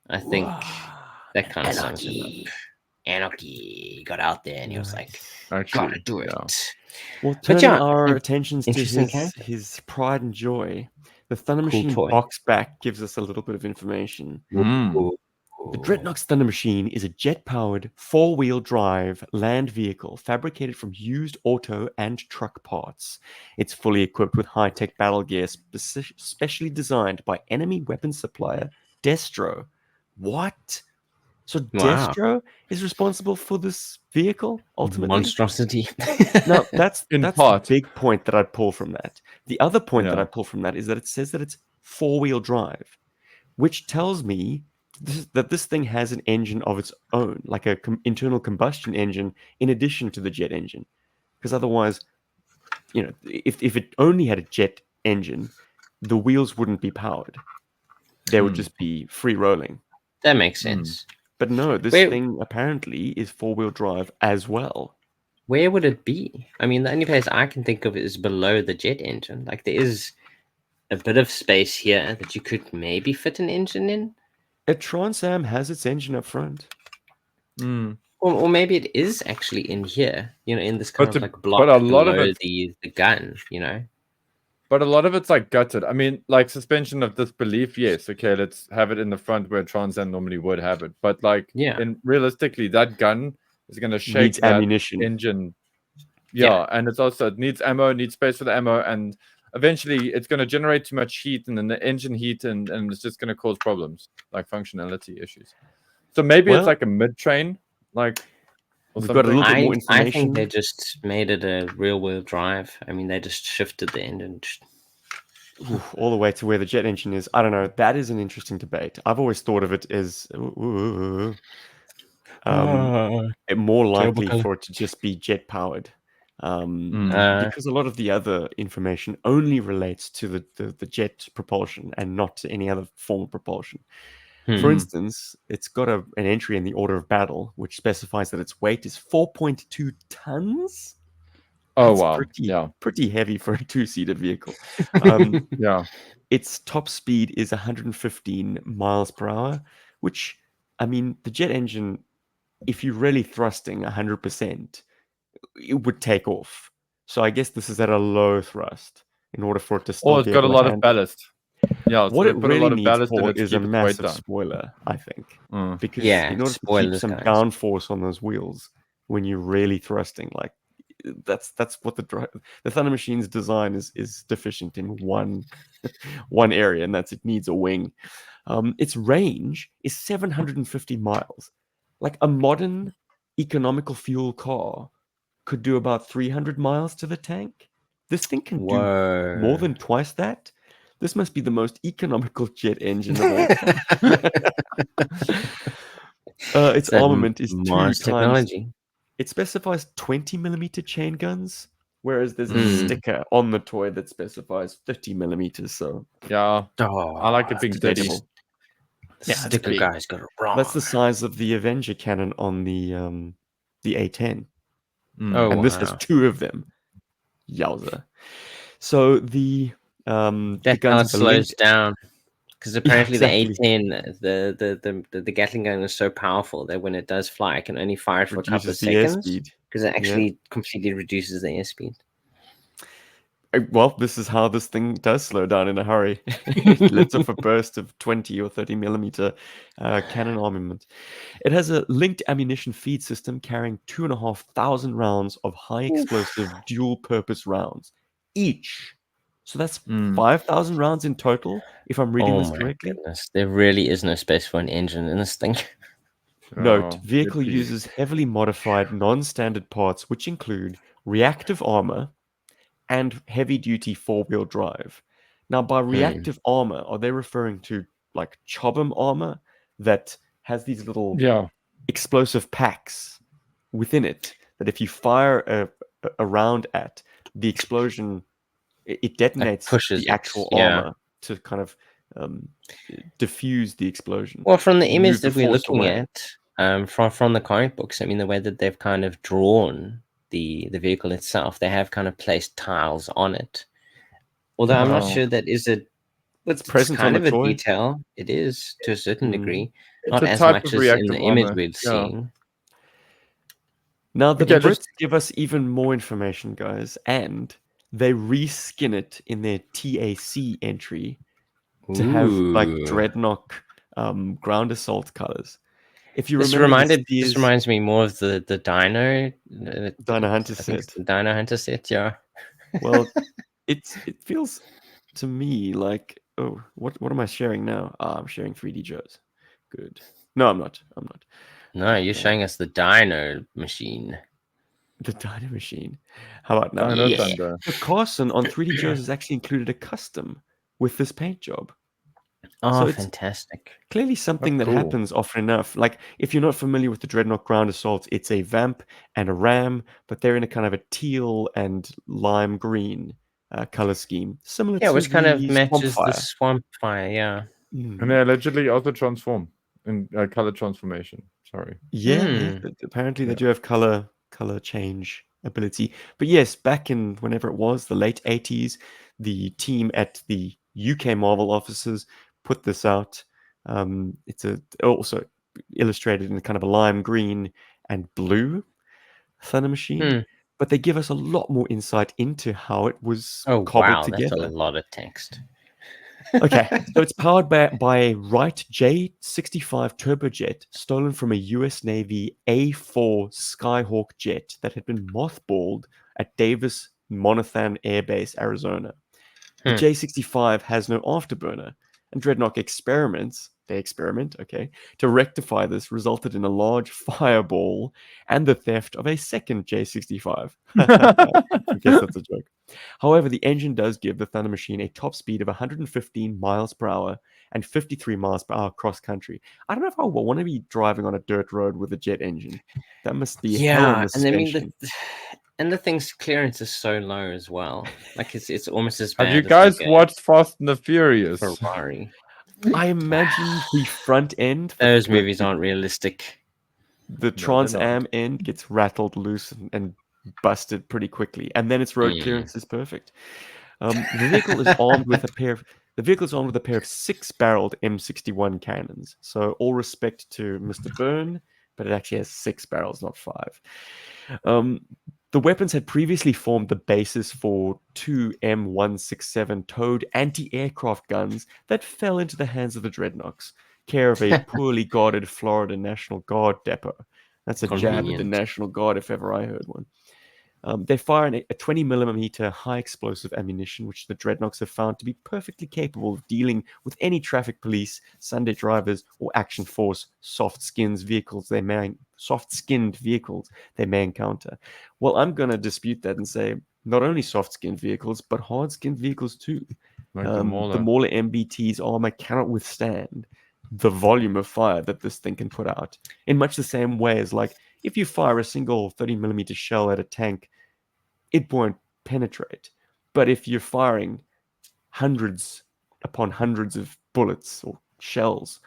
I think that kind of sums it up. Anarchy. He got out there and he was like, gotta do it. Well, turning our attentions to his pride and joy, the Thunder Machine box back gives us a little bit of information. The Dreadnok's Thunder Machine is a jet-powered, 4-wheel drive land vehicle fabricated from used auto and truck parts. It's fully equipped with high-tech battle gear specially designed by enemy weapons supplier Destro. What? So Destro is responsible for this vehicle, ultimately? Monstrosity. No, that's the big point that I'd pull from that. The other point that I pull from that is that it says that it's 4-wheel drive, which tells me that this thing has an engine of its own, like a internal combustion engine in addition to the jet engine. Because otherwise, if it only had a jet engine, the wheels wouldn't be powered. They would just be free rolling. That makes sense. But no, this thing apparently is 4-wheel drive as well. Where would it be? I mean, the only place I can think of is below the jet engine. Like, there is a bit of space here that you could maybe fit an engine in. A Trans Am has its engine up front. Or maybe it is actually in here, in this kind of like block below the gun, But a lot of it's like gutted. I mean, like suspension of disbelief, yes. Okay, let's have it in the front where Trans Am normally would have it. But like, and realistically, that gun is going to shake that ammunition engine. Yeah, and it needs ammo, needs space for the ammo, and eventually it's going to generate too much heat, and then the engine heat, and it's just going to cause problems, like functionality issues. So maybe it's like a mid-train, like... We've got a little bit more information. I think they just made it a rear-wheel drive. I mean, they just shifted the engine. All the way to where the jet engine is. I don't know. That is an interesting debate. I've always thought of it as more likely for it to just be jet-powered. Because a lot of the other information only relates to the jet propulsion and not to any other form of propulsion. For instance, it's got an entry in the order of battle, which specifies that its weight is 4.2 tons. Oh, wow. Pretty heavy for a 2-seater vehicle. Its top speed is 115 miles per hour, which, I mean, the jet engine, if you're really thrusting 100%, it would take off. So I guess this is at a low thrust in order for it to still it's got a lot of ballast. Yeah, what it really needs for is a massive spoiler, I think. Because in order to keep some downforce on those wheels, when you're really thrusting, like that's what the Thunder Machine's design is deficient in one area, and that's it needs a wing. Its range is 750 miles. Like a modern economical fuel car could do about 300 miles to the tank. This thing can do more than twice that. This must be the most economical jet engine of all time. Its armament is 2 times. Technology. It specifies 20mm chain guns, whereas there's a sticker on the toy that specifies 50mm. So I like it being steady. Sticker guy's got it wrong. That's the size of the Avenger cannon on the A10. And this has 2 of them. Yowza. So that gun slows down because apparently the A10, the Gatling gun is so powerful that when it does fly, it can only fire it for a couple of seconds because it actually completely reduces the airspeed. Well, this is how this thing does slow down in a hurry. It lets off a burst of 20 or 30 millimeter cannon armament. It has a linked ammunition feed system carrying 2,500 rounds of high explosive dual purpose rounds each. So that's 5,000 rounds in total, if I'm reading this correctly. Goodness. There really is no space for an engine in this thing. Note, vehicle uses heavily modified non-standard parts, which include reactive armor and heavy-duty four-wheel drive. Now, by reactive armor, are they referring to like Chobham armor that has these little explosive packs within it that if you fire a round at, the explosion, it detonates the actual armor to kind of diffuse the explosion? Well, from the image that we're looking at, from the comic books, I mean, the way that they've kind of drawn the vehicle itself, they have kind of placed tiles on it. Although I'm not sure that is it. It's present kind on of the a toy. detail. It is to a certain degree, It's not a as type much of as in the reactive image armor. we're seeing. Now the Brits give us even more information, guys, and they reskin it in their TAC entry to have like Dreadnok ground assault colors. If you remember, this reminds me more of the Dino Hunter set. The Dino Hunter set, yeah. Well, it feels to me like, oh, what am I sharing now? I'm sharing 3D Joes. Good. No, I'm not. No, you're showing us the Dino machine. The Dino machine. How about now? Dino Thunder. The Carson on 3D Joes has actually included a custom with this paint job. Oh, so it's fantastic. Clearly something that happens often enough. Like, if you're not familiar with the Dreadnok ground assault, it's a vamp and a ram, but they're in a kind of a teal and lime green color scheme. Similar to which kind of matches Swampfire. the swamp fire, yeah. And they allegedly also transform in color transformation. Sorry. Yeah. Apparently they do have color change ability. But yes, back in whenever it was, the late 80s, the team at the UK Marvel offices put this out. It's also illustrated in kind of a lime green and blue Thunder Machine. But they give us a lot more insight into how it was cobbled together. That's a lot of text. Okay, so it's powered by a Wright J65 turbojet stolen from a US Navy A4 Skyhawk jet that had been mothballed at Davis Monthan Air Base, Arizona. The J65 has no afterburner, and Dreadnok experiment, to rectify this resulted in a large fireball and the theft of a second J65. I guess that's a joke. However, the engine does give the Thunder Machine a top speed of 115 miles per hour and 53 miles per hour cross country. I don't know if I want to be driving on a dirt road with a jet engine. That must be hell on the suspension. And the thing's clearance is so low as well. Like it's almost as bad. Have you guys watched Fast and the Furious? Ferrari. I imagine the front end. Those movies aren't realistic. The Trans Am end gets rattled loose and busted pretty quickly, and then its road clearance is perfect. The vehicle is armed with a pair of 6-barreled M61 cannons. So all respect to Mr. Byrne, but it actually has 6 barrels, not 5. The weapons had previously formed the basis for 2 M167 towed anti-aircraft guns that fell into the hands of the Dreadnoks, care of a poorly guarded Florida National Guard depot. That's a jab at the National Guard if ever I heard one. They fire a 20mm high explosive ammunition, which the Dreadnoks have found to be perfectly capable of dealing with any traffic police, Sunday drivers, or action force soft-skinned vehicles they may encounter. Well, I'm going to dispute that and say not only soft-skinned vehicles, but hard-skinned vehicles too. Like the Mauler MBT's armor cannot withstand the volume of fire that this thing can put out, in much the same way as, like, if you fire a single 30mm shell at a tank, it won't penetrate. But if you're firing hundreds upon hundreds of bullets or shells,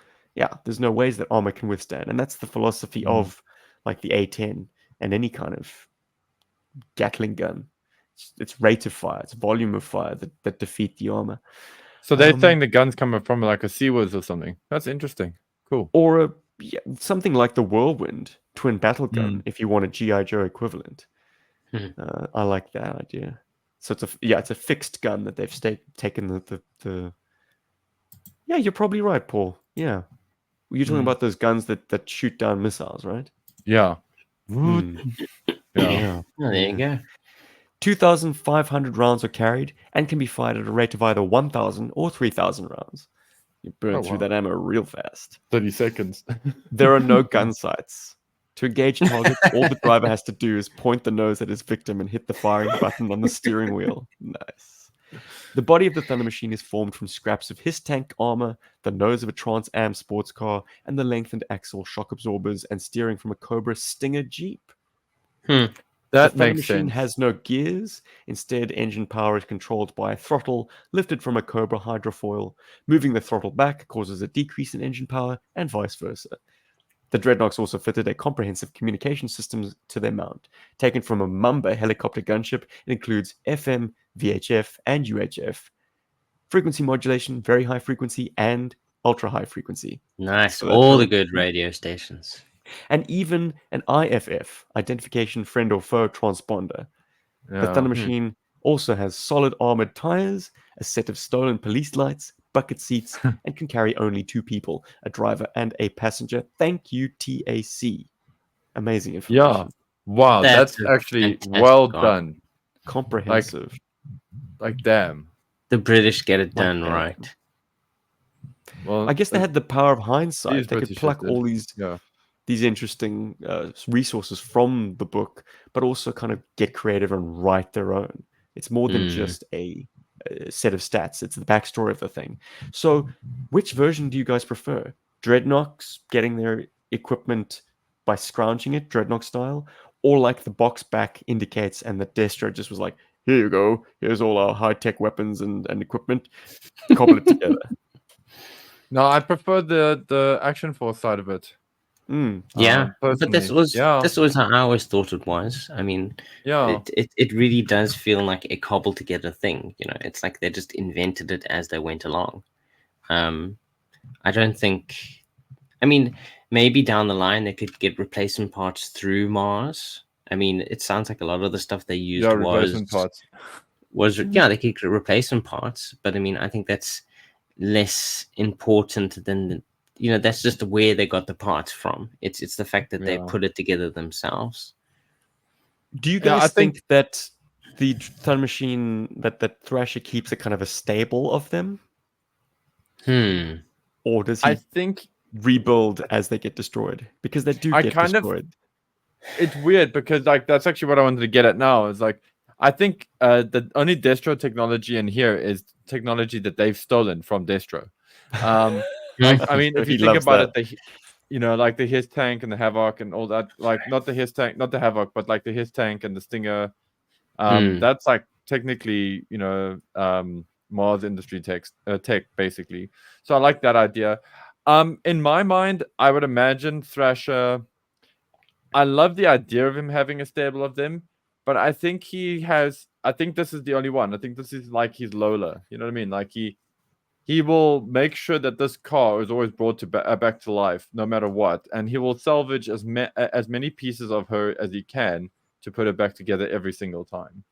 there's no ways that armor can withstand. And that's the philosophy of, like, the A10 and any kind of Gatling gun. It's rate of fire, it's volume of fire that defeat the armor. So they're saying the gun's coming from like a Seawards or something. That's interesting. Cool. Or something like the Whirlwind twin battle gun if you want a GI Joe equivalent. I like that idea. So it's a fixed gun that they've taken the. Yeah, you're probably right, Paul. Yeah, you're talking about those guns that shoot down missiles, right? Yeah. Yeah. Oh, there you go. 2,500 rounds are carried and can be fired at a rate of either 1,000 or 3,000 rounds. You burn through that ammo real fast. 30 seconds. There are no gun sights. To engage targets, all the driver has to do is point the nose at his victim and hit the firing button on the steering wheel. Nice. The body of the Thunder Machine is formed from scraps of his tank armor, the nose of a Trans Am sports car, and the lengthened axle, shock absorbers, and steering from a Cobra Stinger Jeep. That the Thunder makes Machine sense. has no gears. Instead, engine power is controlled by a throttle lifted from a Cobra hydrofoil. Moving the throttle back causes a decrease in engine power, and vice versa. The Dreadnoks also fitted a comprehensive communication system to their mount. Taken from a Mamba helicopter gunship, it includes FM, VHF, and UHF. Frequency modulation, very high frequency, and ultra high frequency. Nice. So all the good radio stations. And even an IFF, identification friend or foe transponder. The Thunder Machine also has solid armored tires, a set of stolen police lights, bucket seats, and can carry only 2 people, a driver and a passenger. Thank you, TAC. Amazing information. Yeah. Wow, that's actually well done. Comprehensive. Like damn. The British get it done right. Well, I guess they had the power of hindsight. They could pluck all these interesting resources from the book, but also kind of get creative and write their own. It's more than just a set of stats. It's the backstory of the thing. So which version do you guys prefer? Dreadnoks getting their equipment by scrounging it, Dreadnok style, or like the box back indicates and the Destro just was like, here you go, here's all our high-tech weapons and equipment, cobble it together. No, I prefer the Action Force side of it. Yeah, but this was how I always thought it was. I mean, it really does feel like a cobbled together thing. You know, it's like they just invented it as they went along. I don't think. I mean, maybe down the line they could get replacement parts through Mars. I mean, it sounds like a lot of the stuff they used was they could get replacement parts, but I mean, I think that's less important than that's just where they got the parts from. It's the fact that they put it together themselves. Do you guys think that the Thunder Machine that Thrasher keeps a kind of a stable of them? Or does he? I think rebuild as they get destroyed, because they do get destroyed. It's weird because like that's actually what I wanted to get at now. Is like I think the only Destro technology in here is technology that they've stolen from Destro. I mean, if you think about it, like the His tank and the Havoc and all that, like not the His tank, not the Havoc, but like the His tank and the Stinger. That's like technically, Mars industry tech basically. So I like that idea. In my mind, I would imagine Thrasher. I love the idea of him having a stable of them, but I think he has. I think this is the only one. I think this is like his Lola. You know what I mean? Like he will make sure that this car is always brought to back to life, no matter what, and he will salvage as many pieces of her as he can to put it back together every single time.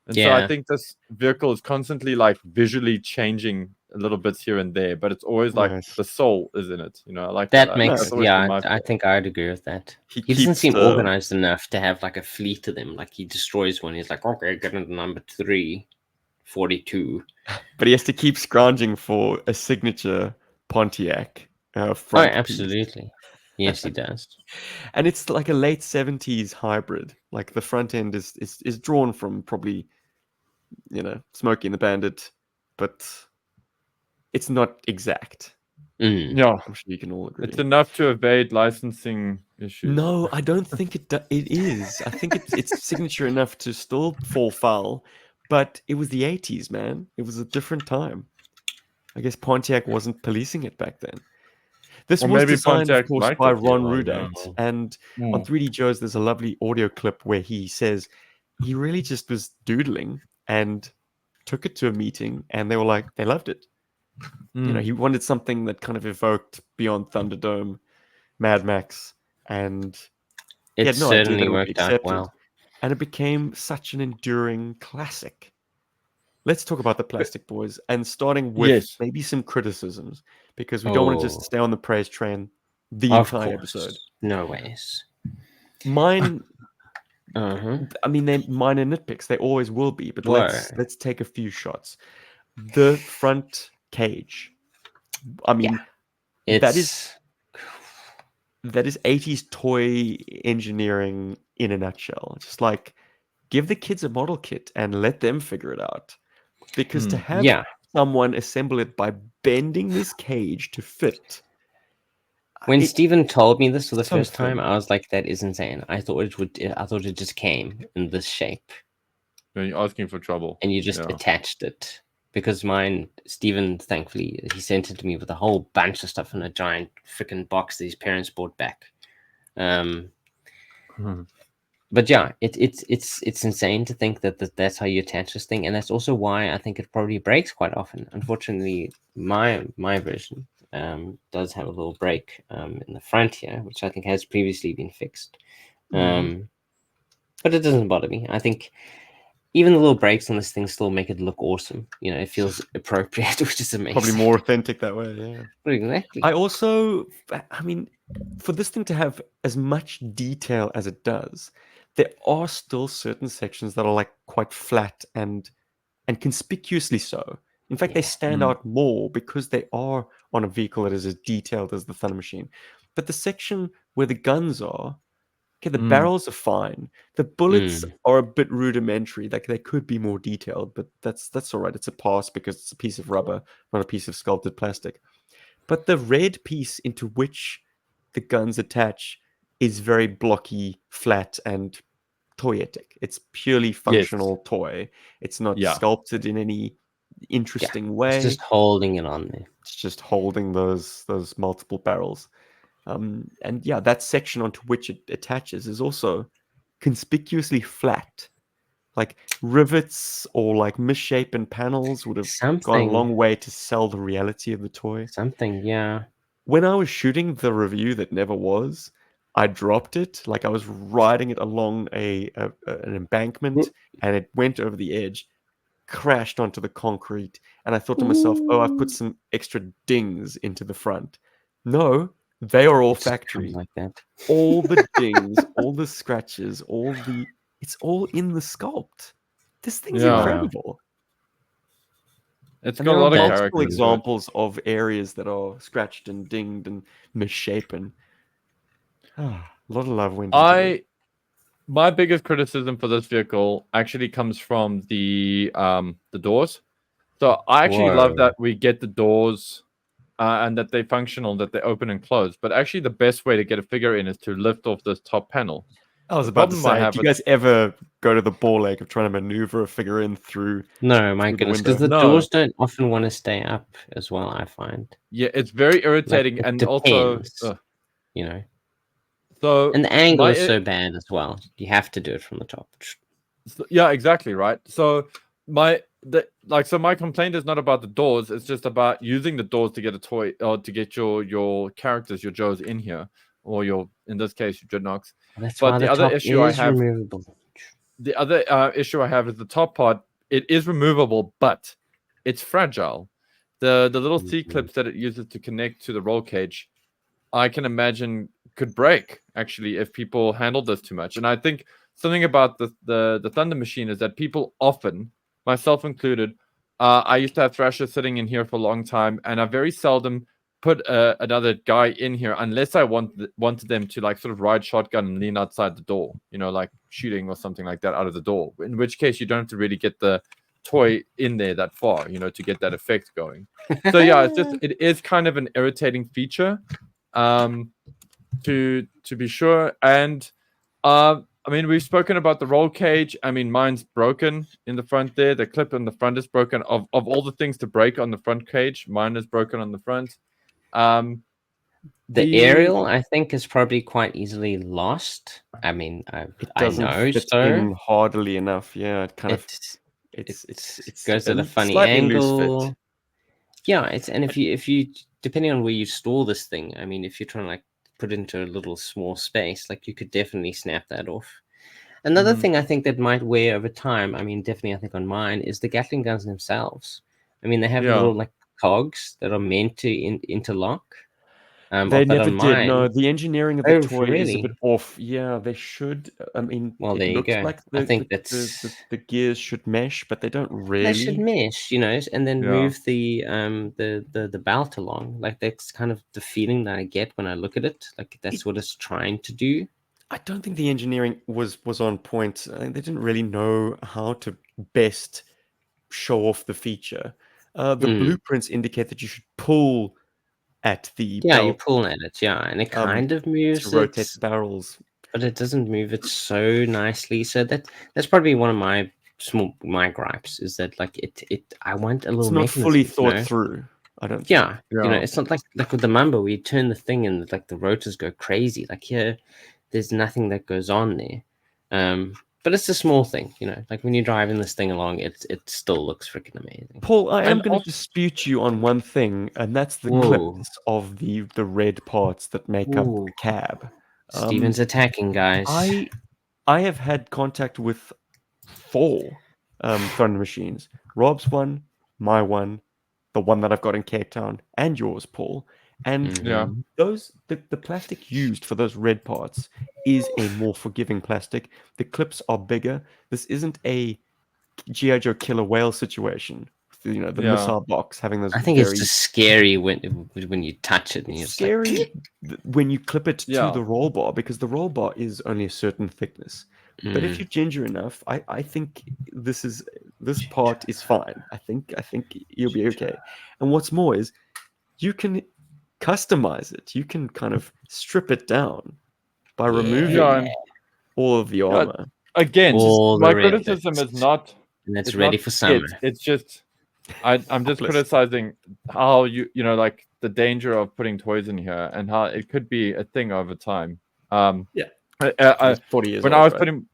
And so I think this vehicle is constantly like visually changing a little bits here and there, but it's always like the soul is in it. I like that. I think I'd agree with that. He doesn't seem organized enough to have like a fleet of them. Like he destroys one. He's like, okay, get into number 342. But he has to keep scrounging for a signature Pontiac front absolutely. piece. Yes, he does. And it's like a late 70s hybrid. Like the front end is drawn from probably, Smokey and the Bandit, but it's not exact. Yeah, I'm sure you can all agree. It's enough to evade licensing issues. No, I don't think it is. I think it's signature enough to still fall foul, but it was the 80s, man. It was a different time. I guess Pontiac wasn't policing it back then. This was designed, of course, by Ron Rudat. And on 3D Joe's, there's a lovely audio clip where he says he really just was doodling and took it to a meeting, and they were like, they loved it. He wanted something that kind of evoked Beyond Thunderdome, Mad Max, and He It had no idea that certainly it would be worked out accepted. well. And it became such an enduring classic. Let's talk about the Plastic Boys, and starting with maybe some criticisms, because we don't want to just stay on the praise train the entire episode. No ways. Mine, I mean, they're minor nitpicks. They always will be, but let's take a few shots. The front cage. I mean, that is 80s toy engineering in a nutshell. Just like, give the kids a model kit and let them figure it out. Because to have someone assemble it by bending this cage to fit. When Steven told me this for the first time, I was like, that is insane. I thought it just came in this shape. You're asking for trouble. And you just attached it. Because mine, Steven, thankfully, he sent it to me with a whole bunch of stuff in a giant freaking box that his parents brought back. But yeah, it's insane to think that that's how you attach this thing, and that's also why I think it probably breaks quite often. Unfortunately, my version does have a little break in the front here, which I think has previously been fixed. But it doesn't bother me. I think even the little breaks on this thing still make it look awesome. You know, it feels appropriate, which is amazing. Probably more authentic that way, yeah. Exactly. I mean, for this thing to have as much detail as it does, there are still certain sections that are like quite flat and conspicuously so. In fact, they stand out more because they are on a vehicle that is as detailed as the Thunder Machine. But the section where the guns are, okay, the barrels are fine. The bullets are a bit rudimentary. Like, they could be more detailed, but that's all right. It's a pass because it's a piece of rubber, not a piece of sculpted plastic. But the red piece into which the guns attach is very blocky, flat, and toyetic. It's purely functional toy. It's not sculpted in any interesting way. It's just holding it on there. It's just holding those multiple barrels. And yeah, that section onto which it attaches is also conspicuously flat. Like, rivets or like misshapen panels would have gone a long way to sell the reality of the toy. When I was shooting the review that never was, I dropped it. Like, I was riding it along an embankment, and it went over the edge, crashed onto the concrete, and I thought to myself, oh, I've put some extra dings into the front. No, they are all factory. Like that. All the dings, all the scratches, it's all in the sculpt. This thing's incredible. It's got a lot of multiple examples of areas that are scratched and dinged and misshapen. A lot of love went into it. My biggest criticism for this vehicle actually comes from the doors. So I actually love that we get the doors and that they're functional, that they open and close. But actually, the best way to get a figure in is to lift off this top panel. I was about to say, do you guys ever go to the ball ache of trying to maneuver a figure in through? No, my goodness, because the doors don't often want to stay up as well, I find. Yeah, it's very irritating, and also, you know. So and the angle is so bad as well. You have to do it from the top. Yeah, exactly, right. So my complaint is not about the doors. It's just about using the doors to get a toy or to get your characters, your Joes in here, or in this case, your Dreadnoks. But the other issue I have, the other issue I have is the top part. It is removable, but it's fragile. The little C clips that it uses to connect to the roll cage, I can imagine could break actually if people handle this too much. And I think something about the Thunder Machine is that people often, myself included, I used to have Thrasher sitting in here for a long time, and I very seldom put another guy in here unless I wanted them to like sort of ride shotgun and lean outside the door, you know, like shooting or something like that out of the door. In which case you don't have to really get the toy in there that far, you know, to get that effect going. So yeah, it is kind of an irritating feature, to be sure. And I mean, we've spoken about the roll cage. I mean, mine's broken in the front there. The clip in the front is broken. Of all the things to break on the front cage, mine is broken on the front. The aerial, I think, is probably quite easily lost. I mean, I know fit in hardly enough. Yeah, it kind of it goes at a funny angle. Yeah, and if you depending on where you store this thing, I mean, if you're trying to like put into a little small space, like you could definitely snap that off. Another thing I think that might wear over time, I mean, definitely I think on mine, is the Gatling guns themselves. I mean, they have little like cogs that are meant to interlock. They but never on did. No, mine, the engineering of the toy is a really? bit off. Yeah, they should. I mean, Well, there it you looks go. like I the think the, the, that's the, the gears should mesh, but they don't they should really. mesh, and then move the belt along. Like that's kind of the feeling that I get when I look at it. Like that's what it's trying to do. I don't think the engineering was on point. I think they didn't really know how to best show off the feature. The blueprints indicate that you should pull at the Yeah, you're belt pulling at it, and it kind of to moves rotate it, the barrels. but it doesn't move it so nicely. So that's probably one of my gripes is that like it I want a It's little not mechanism, fully thought through. I don't think. Yeah, it's not like with the Mamba where you turn the thing and like the rotors go crazy. Like here, there's nothing that goes on there. But it's a small thing, like when you're driving this thing along, it still looks freaking amazing. Paul, I am going to dispute you on one thing, and that's the clips of the red parts that make up the cab. Steven's attacking, guys. I have had contact with 4 Thunder machines. Rob's one, my one, the one that I've got in Cape Town, and yours, Paul. And the plastic used for those red parts is a more forgiving plastic. The clips are bigger. This isn't a GI Joe killer whale situation. The missile box having those. I think it's just scary when you touch it. And it's scary when you clip it to the roll bar, because the roll bar is only a certain thickness. But if you're ginger enough, I think this part is fine. I think you'll be okay. And what's more is you can customize it. You can kind of strip it down by removing all of the armor. Again, my criticism is not. And it's ready for summer. It's just I'm just criticizing how you like the danger of putting toys in here and how it could be a thing over time. 40 years when old, I was right? putting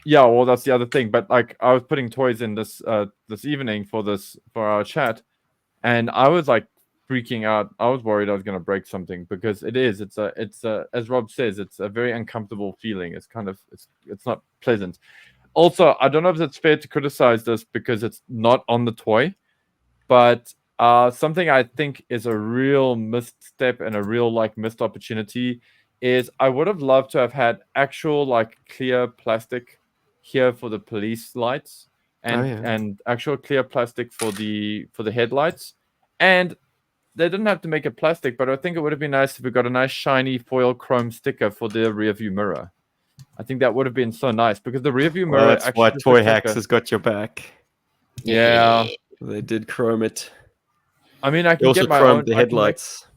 well, that's the other thing, but like I was putting toys in this evening for our chat, and I was like freaking out. I was worried I was going to break something, because it's a as Rob says, it's a very uncomfortable feeling. It's kind of it's not pleasant. Also, I don't know if it's fair to criticize this because it's not on the toy, but something I think is a real misstep and a real like missed opportunity is I would have loved to have had actual like clear plastic here for the police lights and actual clear plastic for the headlights. And they didn't have to make it plastic, but I think it would have been nice if we got a nice shiny foil chrome sticker for the rear view mirror. I think that would have been so nice, because the rear view mirror. That's why Toy Hacks has got your back. Yeah, they did chrome it. I mean, I can also get my chromed own the headlights.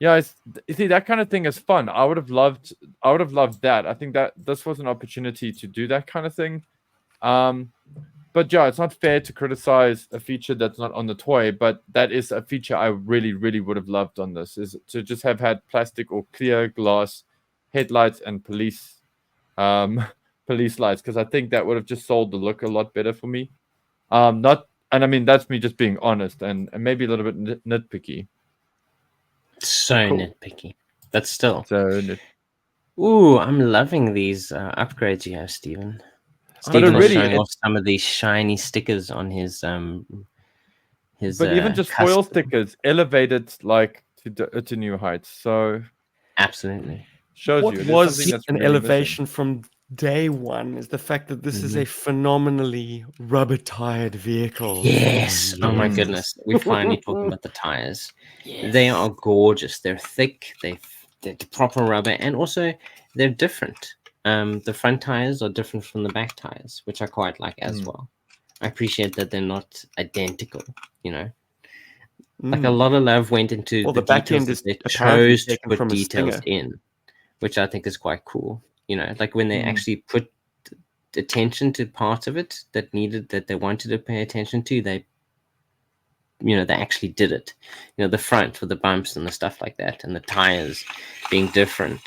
Yeah, you see, that kind of thing is fun. I would have loved that. I think that this was an opportunity to do that kind of thing. But yeah, it's not fair to criticize a feature that's not on the toy, but that is a feature I really, really would have loved on this, is to just have had plastic or clear glass headlights and police lights, because I think that would have just sold the look a lot better for me. And I mean, that's me just being honest and maybe a little bit nitpicky. So nitpicky, but still. So ooh, I'm loving these upgrades you have, Steven. Steven is showing off some of these shiny stickers on his. But even just foil stickers elevated like to new heights. So absolutely shows what you was something that's an really elevation missing from day one is the fact that this is a phenomenally rubber-tired vehicle. Yes. Oh my goodness, we're finally talking about the tires. Yes. They are gorgeous. They're thick. They're proper rubber, and also they're different. The front tires are different from the back tires, which I quite like as well. I appreciate that they're not identical. Like a lot of love went into the back end. They chose to put details in, which I think is quite cool. Like when they actually put attention to parts of it that they wanted to pay attention to, they actually did it. The front with the bumps and the stuff like that, and the tires being different.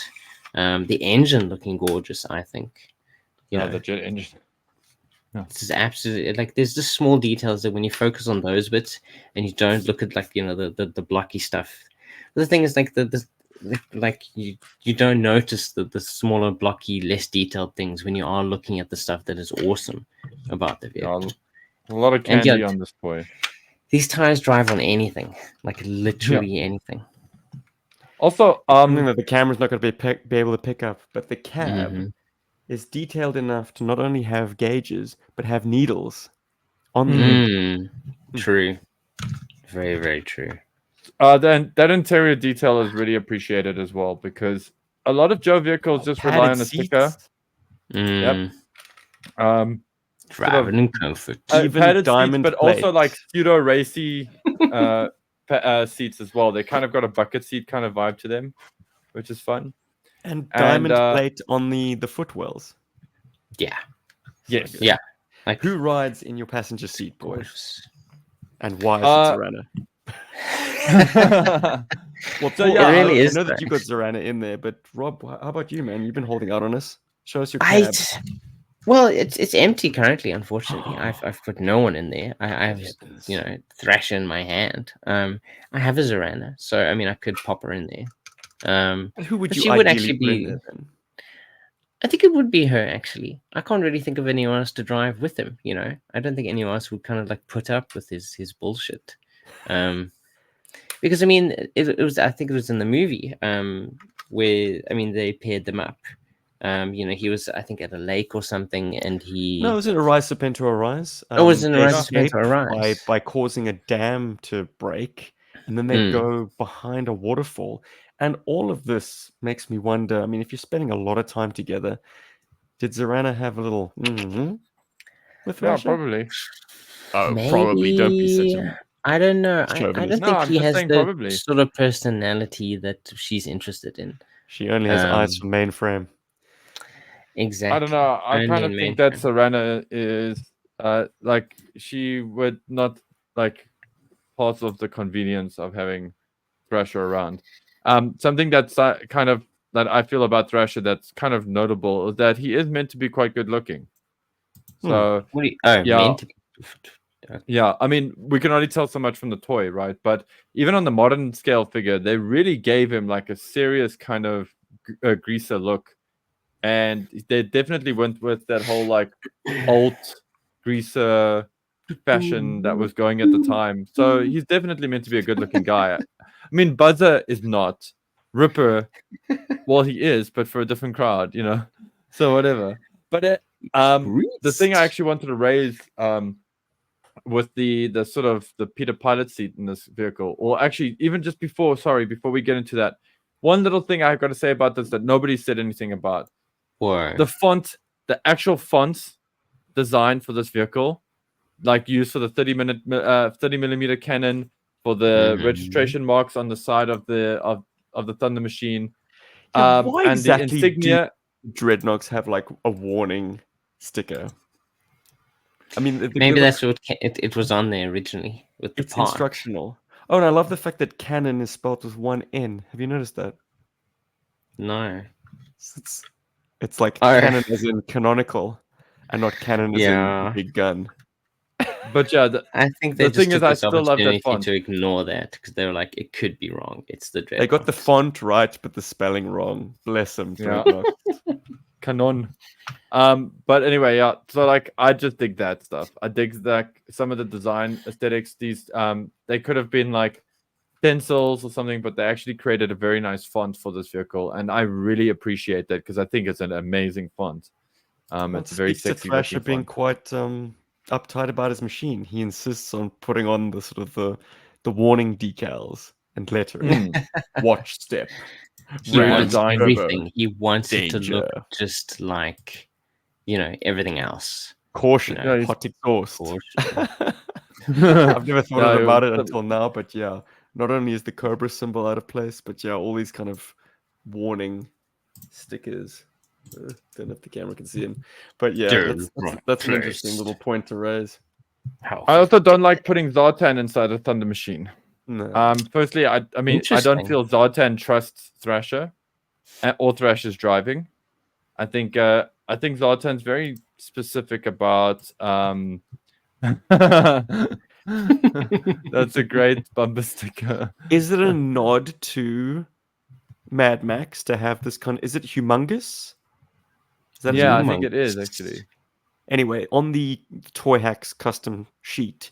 The engine looking gorgeous, I think. The jet engine. This is absolutely like there's just small details that when you focus on those bits and you don't look at like the blocky stuff. But the thing is like like you don't notice the smaller, blocky, less detailed things when you are looking at the stuff that is awesome about the vehicle. A lot of candy on this toy. These tires drive on anything, like literally anything. Also, something that the camera's not going to be able to pick up, but the cab is detailed enough to not only have gauges but have needles on them. True, very, very true. Then that interior detail is really appreciated as well, because a lot of Joe vehicles just rely on a sticker. Yep. Driving in comfort. Even padded seats, but also like pseudo racy seats as well. They kind of got a bucket seat kind of vibe to them, which is fun. And diamond plate on the footwells. Yeah. Yes. So yeah. Like, who rides in your passenger seat, boys? And why is it Zorana? Well, so yeah, it really I is. know that you got Zorana in there, but Rob, how about you, man? You've been holding out on us. Show us your cab. Well, it's empty currently. Unfortunately, I've put no one in there. I have Thrasher in my hand. I have a Zorana, so I mean I could pop her in there. Who would you? She would actually be. There, then? I think it would be her actually. I can't really think of anyone else to drive with him. You know, I don't think anyone else would kind of like put up with his bullshit. Because I mean, it was. I think it was in the movie. Where I mean they paired them up. You know, he was, I think, at a lake or something, and he. No, it was in Arise Serpento Arise. It was in Arise Serpento Arise. By causing a dam to break, and then they go behind a waterfall. And all of this makes me wonder. I mean, if you're spending a lot of time together, did Zorana have a little with Thrasher? Yeah, probably. Oh, maybe. Probably. Don't be such a. I don't know. I don't think he has the sort of personality that she's interested in. She only has eyes for mainframe. Exactly. I don't know. I kind of think that Zorana is like she would not like parts of the convenience of having Thrasher around. Something that's kind of that I feel about Thrasher that's kind of notable is that he is meant to be quite good looking. So meant to be. Yeah, I mean, we can only tell so much from the toy, right? But even on the modern scale figure, they really gave him like a serious kind of greaser look. And they definitely went with that whole like alt greaser fashion that was going at the time. So he's definitely meant to be a good-looking guy. I mean, Buzzer is not. Ripper, well, he is, but for a different crowd, you know. So whatever. But the thing I actually wanted to raise with the sort of the Peter Pilot seat in this vehicle, or actually even just before we get into that, one little thing I've got to say about this that nobody said anything about. The font, the actual font design for this vehicle, like used for the 30 millimeter cannon, for the registration marks on the side of the Thunder Machine, why and exactly the insignia. Dreadnoks have like a warning sticker. I mean, maybe that's what it was on there originally. With the it's instructional. Oh, and I love the fact that cannon is spelled with one N. Have you noticed that? No. It's like canon as in canonical, and not cannon as in big gun. But yeah, I think the thing is, I still love that font. To ignore that because they were like, it could be wrong. It's the Dreadnok. They got the font right, but the spelling wrong. Bless them. Yeah. Canon. But anyway, yeah. So like, I just dig that stuff. I dig that some of the design aesthetics. These they could have been like stencils or something, but they actually created a very nice font for this vehicle, and I really appreciate that because I think it's an amazing font. It's very sexy. Thrasher being quite uptight about his machine. He insists on putting on the sort of the warning decals and lettering. Watch step. He wants everything. He wants it to look just like, you know, everything else. Caution. Hot exhaust. I've never thought about it until now, but yeah. Not only is the Cobra symbol out of place, but yeah, all these kind of warning stickers. Don't know if the camera can see him, but yeah, that's an interesting little point to raise. I also don't like putting Zartan inside a Thunder Machine. No. Firstly, I mean, I don't feel Zartan trusts Thrasher, or Thrasher's driving. I think Zartan's very specific about. That's a great bumper sticker. Is it a nod to Mad Max to have this kind. Is it humongous? Is that Yeah, I think it is Humongous. actually. Anyway, on the Toy Hacks custom sheet,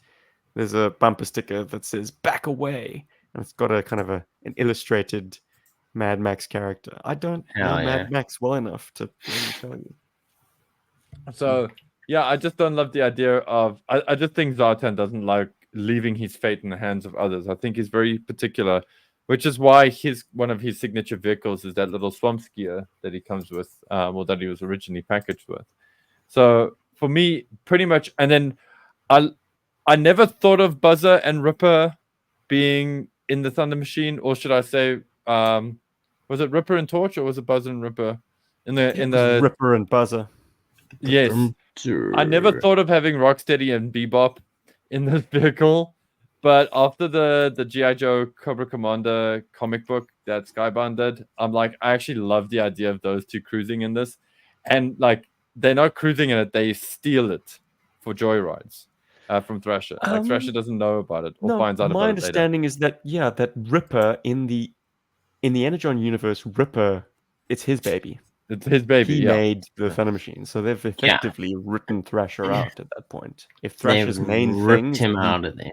there's a bumper sticker that says "Back away," and it's got a kind of an illustrated Mad Max character. I don't know Hell yeah. Mad Max well enough to really tell you. So yeah, I just don't love the idea of. I just think Zartan doesn't like leaving his fate in the hands of others. I think he's very particular, which is why one of his signature vehicles is that little swamp skier that he comes with, or that he was originally packaged with. So for me, pretty much, and then I never thought of Buzzer and Ripper being in the Thunder Machine, or should I say, was it Ripper and Torch, or was it Buzzer and Ripper in the Ripper and Buzzer? Yes, I never thought of having Rocksteady and Bebop in this vehicle, but after the GI Joe Cobra Commander comic book that Skybound did, I'm like, I actually love the idea of those two cruising in this, and like they're not cruising in it; they steal it for joyrides from Thrasher. Like Thrasher doesn't know about it or finds out about it later. My understanding is that that Ripper in the Energon universe, Ripper, it's his baby. It's his baby. He made the Thunder Machine, so they've effectively written Thrasher out at that point. If Thrasher's main ripped thing, him out of there.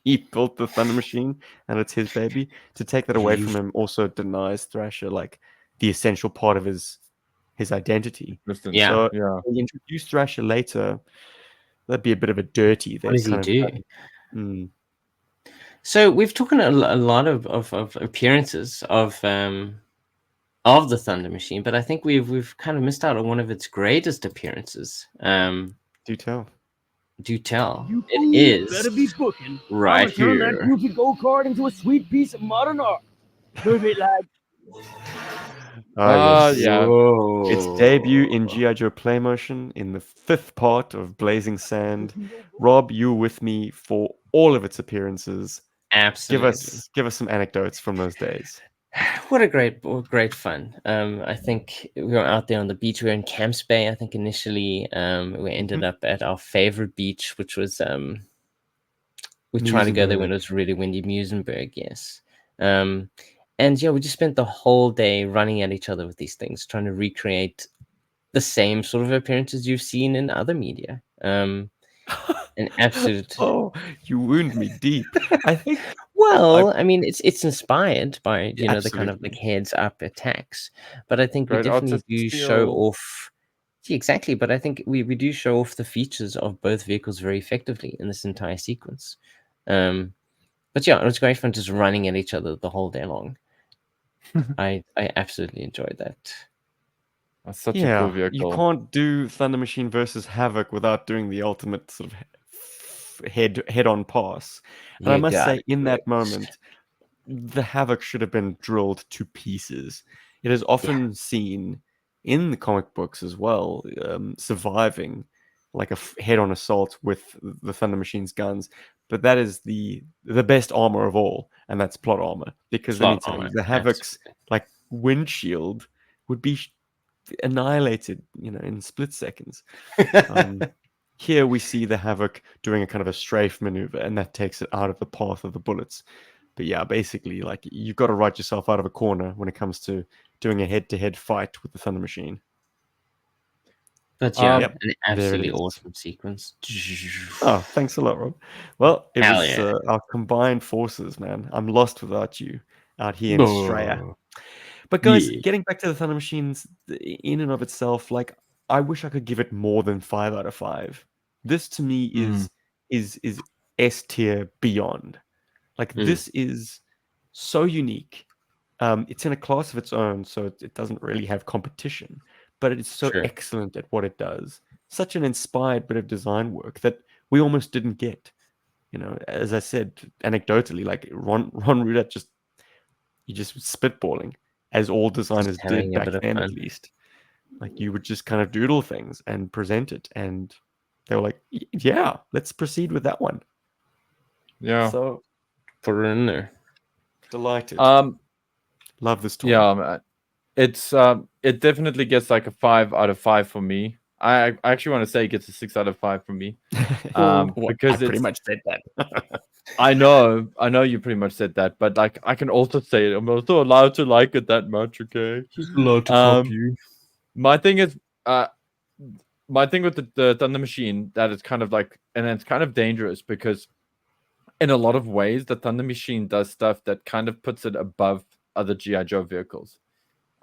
he built the Thunder Machine, and it's his baby. To take that away from him also denies Thrasher like the essential part of his identity. Yeah. So we introduce Thrasher later. That'd be a bit of a dirty. What does he do? So we've taken a lot of appearances of the Thunder Machine, but I think we've kind of missed out on one of its greatest appearances. Do tell. It is better be booking. right turn that here. goofy go-kart into a sweet piece of modern art. Move it, lad. Yeah. Whoa. Its debut in GI Joe Playmotion in the 5th part of Blazing Sand. Rob, you were with me for all of its appearances. Absolutely. Give us some anecdotes from those days. What a great fun. I think we were out there on the beach. We were in Camps Bay. I think initially we ended up at our favorite beach, which was we tried to go there when it was really windy. Musenberg, yes. And yeah, we just spent the whole day running at each other with these things, trying to recreate the same sort of appearances you've seen in other media. An absolute. Oh, you wound me deep. I think. Well, I mean, it's inspired by the kind of like heads up attacks, but I think we definitely do show off. Yeah, exactly, but I think we do show off the features of both vehicles very effectively in this entire sequence. But yeah, it was great fun just running at each other the whole day long. I absolutely enjoyed that. That's such a cool vehicle. You can't do Thunder Machine versus Havoc without doing the ultimate sort of head-on pass. And I must say, in that moment, the Havoc should have been drilled to pieces. It is often seen in the comic books as well, surviving like a head-on assault with the Thunder Machine's guns. But that is the best armor of all, and that's plot armor. Because let me tell you, the Havoc's like windshield would be annihilated, in split seconds. Here we see the Havoc doing a kind of a strafe maneuver, and that takes it out of the path of the bullets. But yeah, basically, like you've got to write yourself out of a corner when it comes to doing a head-to-head fight with the Thunder Machine. But yeah, an absolutely awesome sequence. Oh, thanks a lot, Rob. Well, it was our combined forces, man. I'm lost without you out here in Australia. But guys, getting back to the Thunder Machines in and of itself, like I wish I could give it more than 5 out of 5. This to me is S tier beyond. Like this is so unique. It's in a class of its own, so it doesn't really have competition. But it is so excellent at what it does. Such an inspired bit of design work that we almost didn't get. As I said, anecdotally, like Ron Rudat just spitballing, as all designers did back then, at least. Like you would just kind of doodle things and present it, and they were like, "Yeah, let's proceed with that one." Yeah. So put it in there. Delighted. Love this toy. Yeah, man. It definitely gets like a 5 out of 5 for me. I actually want to say it gets a 6 out of 5 for me. Because I pretty much said that. I know you pretty much said that, but like I can also say it. I'm also allowed to like it that much, okay? She's allowed to copy you. My thing is, my thing with the Thunder Machine, that it's kind of like, and it's kind of dangerous because in a lot of ways, the Thunder Machine does stuff that kind of puts it above other GI Joe vehicles,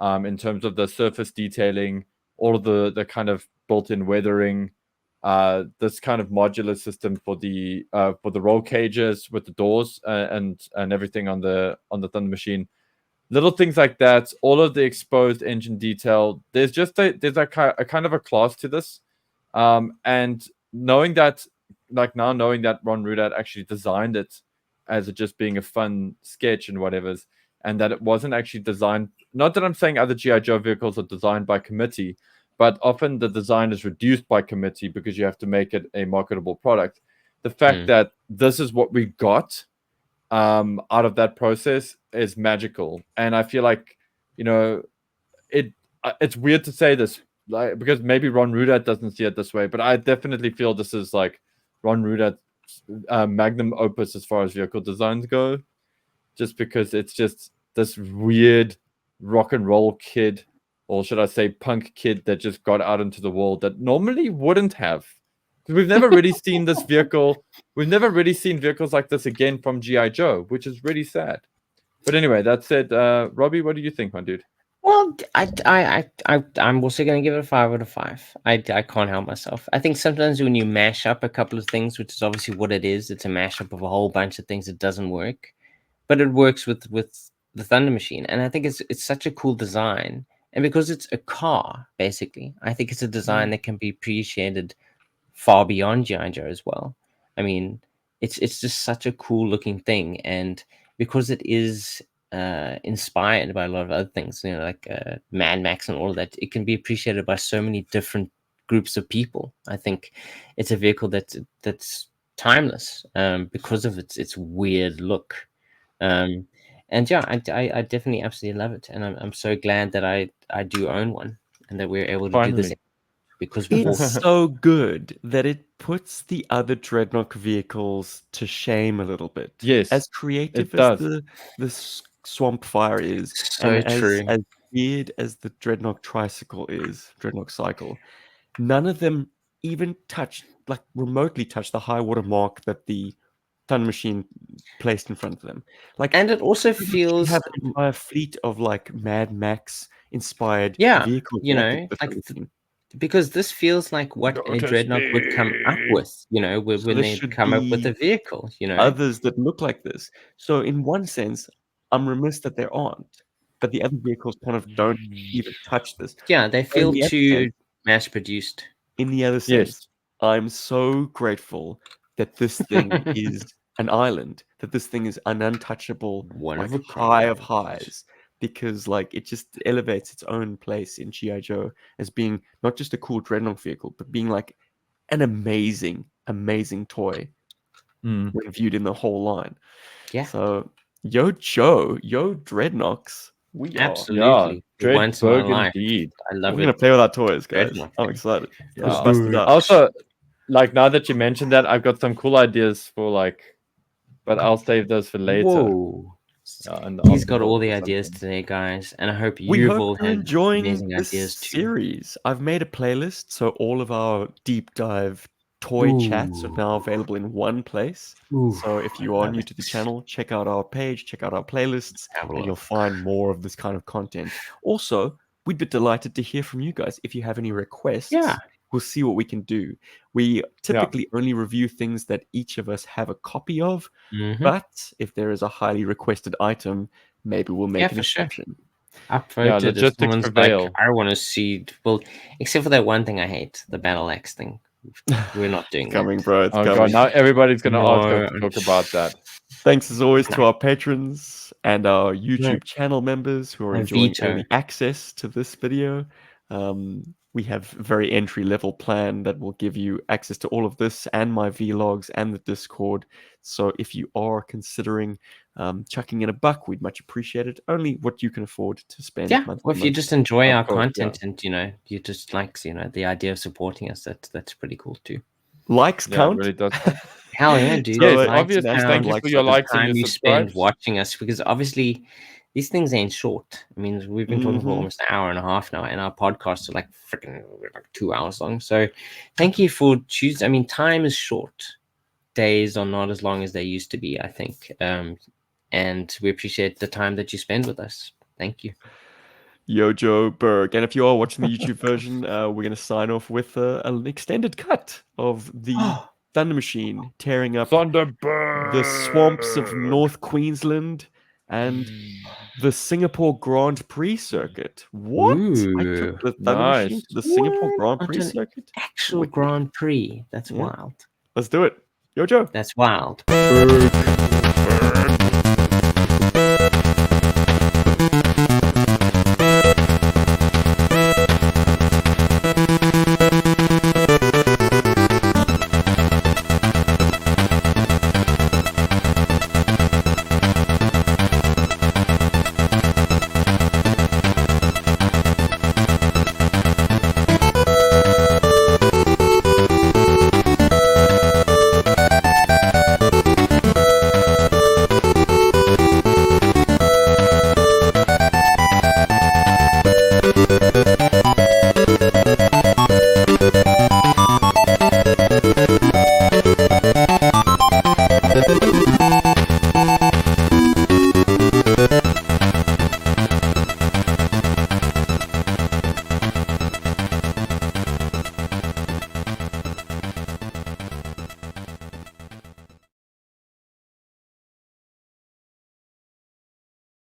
in terms of the surface detailing, all of the kind of built-in weathering, this kind of modular system for the roll cages with the doors, and everything on the Thunder Machine. Little things like that, all of the exposed engine detail. There's a kind of a class to this, and knowing that Ron Rudat actually designed it as it just being a fun sketch and whatever's, and that it wasn't actually designed. Not that I'm saying other GI Joe vehicles are designed by committee, but often the design is reduced by committee because you have to make it a marketable product. The fact that this is what we got out of that process is magical, and I feel like, you know, it's weird to say this, like, because maybe Ron Rudat doesn't see it this way, but I definitely feel this is like Ron Rudat's magnum opus as far as vehicle designs go, just because it's just this weird rock and roll kid, or should I say punk kid, that just got out into the world that normally wouldn't have. Because we've never really seen this vehicle. We've never really seen vehicles like this again from GI Joe, which is really sad. But anyway, that said, Robbie, what do you think, my dude? Well, I'm also going to give it a 5 out of 5. I can't help myself. I think sometimes when you mash up a couple of things, which is obviously what it is, it's a mashup of a whole bunch of things, it doesn't work. But it works with the Thunder Machine, and I think it's such a cool design. And because it's a car, basically, I think it's a design that can be appreciated far beyond GI Joe as well. I mean, it's just such a cool looking thing, and because it is inspired by a lot of other things, you know, like Mad Max and all of that, it can be appreciated by so many different groups of people. I think it's a vehicle that's timeless because of its weird look. And yeah, I definitely absolutely love it, and I'm so glad that I do own one, and that we're able to do this, because it's so good that it puts the other Dreadnok vehicles to shame a little bit. Yes, as creative as the Swamp Fire is, so and true. as weird as the Dreadnok Tricycle is, Dreadnok Cycle, none of them even remotely touch the high water mark that the Thunder Machine placed in front of them. And it also feels have an entire fleet of like Mad Max inspired vehicles, you know, because this feels like what a Dreadnok would come up with, you know, when they come up with a vehicle, you know. Others that look like this. So in one sense, I'm remiss that there aren't, but the other vehicles kind of don't even touch this. Yeah, they feel too mass produced. In the other sense, I'm so grateful that this thing is an island, that this thing is an untouchable, high of highs, because like it just elevates its own place in GI Joe as being not just a cool Dreadnok vehicle, but being like an amazing toy when viewed in the whole line. Yeah. So yo Dreadnoks, we absolutely once in my life. I love it. We're gonna play with our toys, guys. I'm excited. Also, like, now that you mentioned that, I've got some cool ideas for like, but I'll save those for later. Whoa. He's got all the ideas today, guys, and I hope you've all had enjoying amazing this ideas too. Series. I've made a playlist, so all of our deep dive toy chats are now available in one place. So if you are new to the channel, check out our page, check out our playlists, and you'll find more of this kind of content. Also, we'd be delighted to hear from you guys. If you have any requests, we'll see what we can do. We typically only review things that each of us have a copy of, but if there is a highly requested item, maybe we'll make an exception. Logistics prevail. Like, I want to see, well, except for that one thing I hate, the Battle Axe thing. We're not doing coming, that. bro. It's coming. God, now everybody's going to ask us to talk about that. Thanks as always to our patrons and our YouTube channel members who are enjoying early access to this video. We have a very entry-level plan that will give you access to all of this and my vlogs and the Discord. So if you are considering chucking in $1, we'd much appreciate it. Only what you can afford to spend. Yeah, or if you just enjoy our content and, you know, you just like, you know, the idea of supporting us, that's pretty cool too. Likes count. It really does. Hell yeah, dude. So, Yes, uh, obviously. next Thank time, you like for your the likes and Time your you spend subscribes. watching us, because obviously these things ain't short. I mean, we've been talking for Mhm. almost an hour and a half now, and our podcasts are like freaking like 2 hours long. So thank you for choosing. I mean, time is short. Days are not as long as they used to be, I think. And we appreciate the time that you spend with us. Thank you. Gijoburg. And if you are watching the YouTube version, we're going to sign off with an extended cut of the Thunder Machine tearing up the swamps of Thunderbird. North Queensland and the Singapore Grand Prix circuit. What? I Ooh, took the Thunder Machine Nice. to the Singapore what? Grand Onto Prix an circuit? actual Wicked. Grand Prix. That's Yeah. wild. Let's do it. Jojo. That's wild. Berg.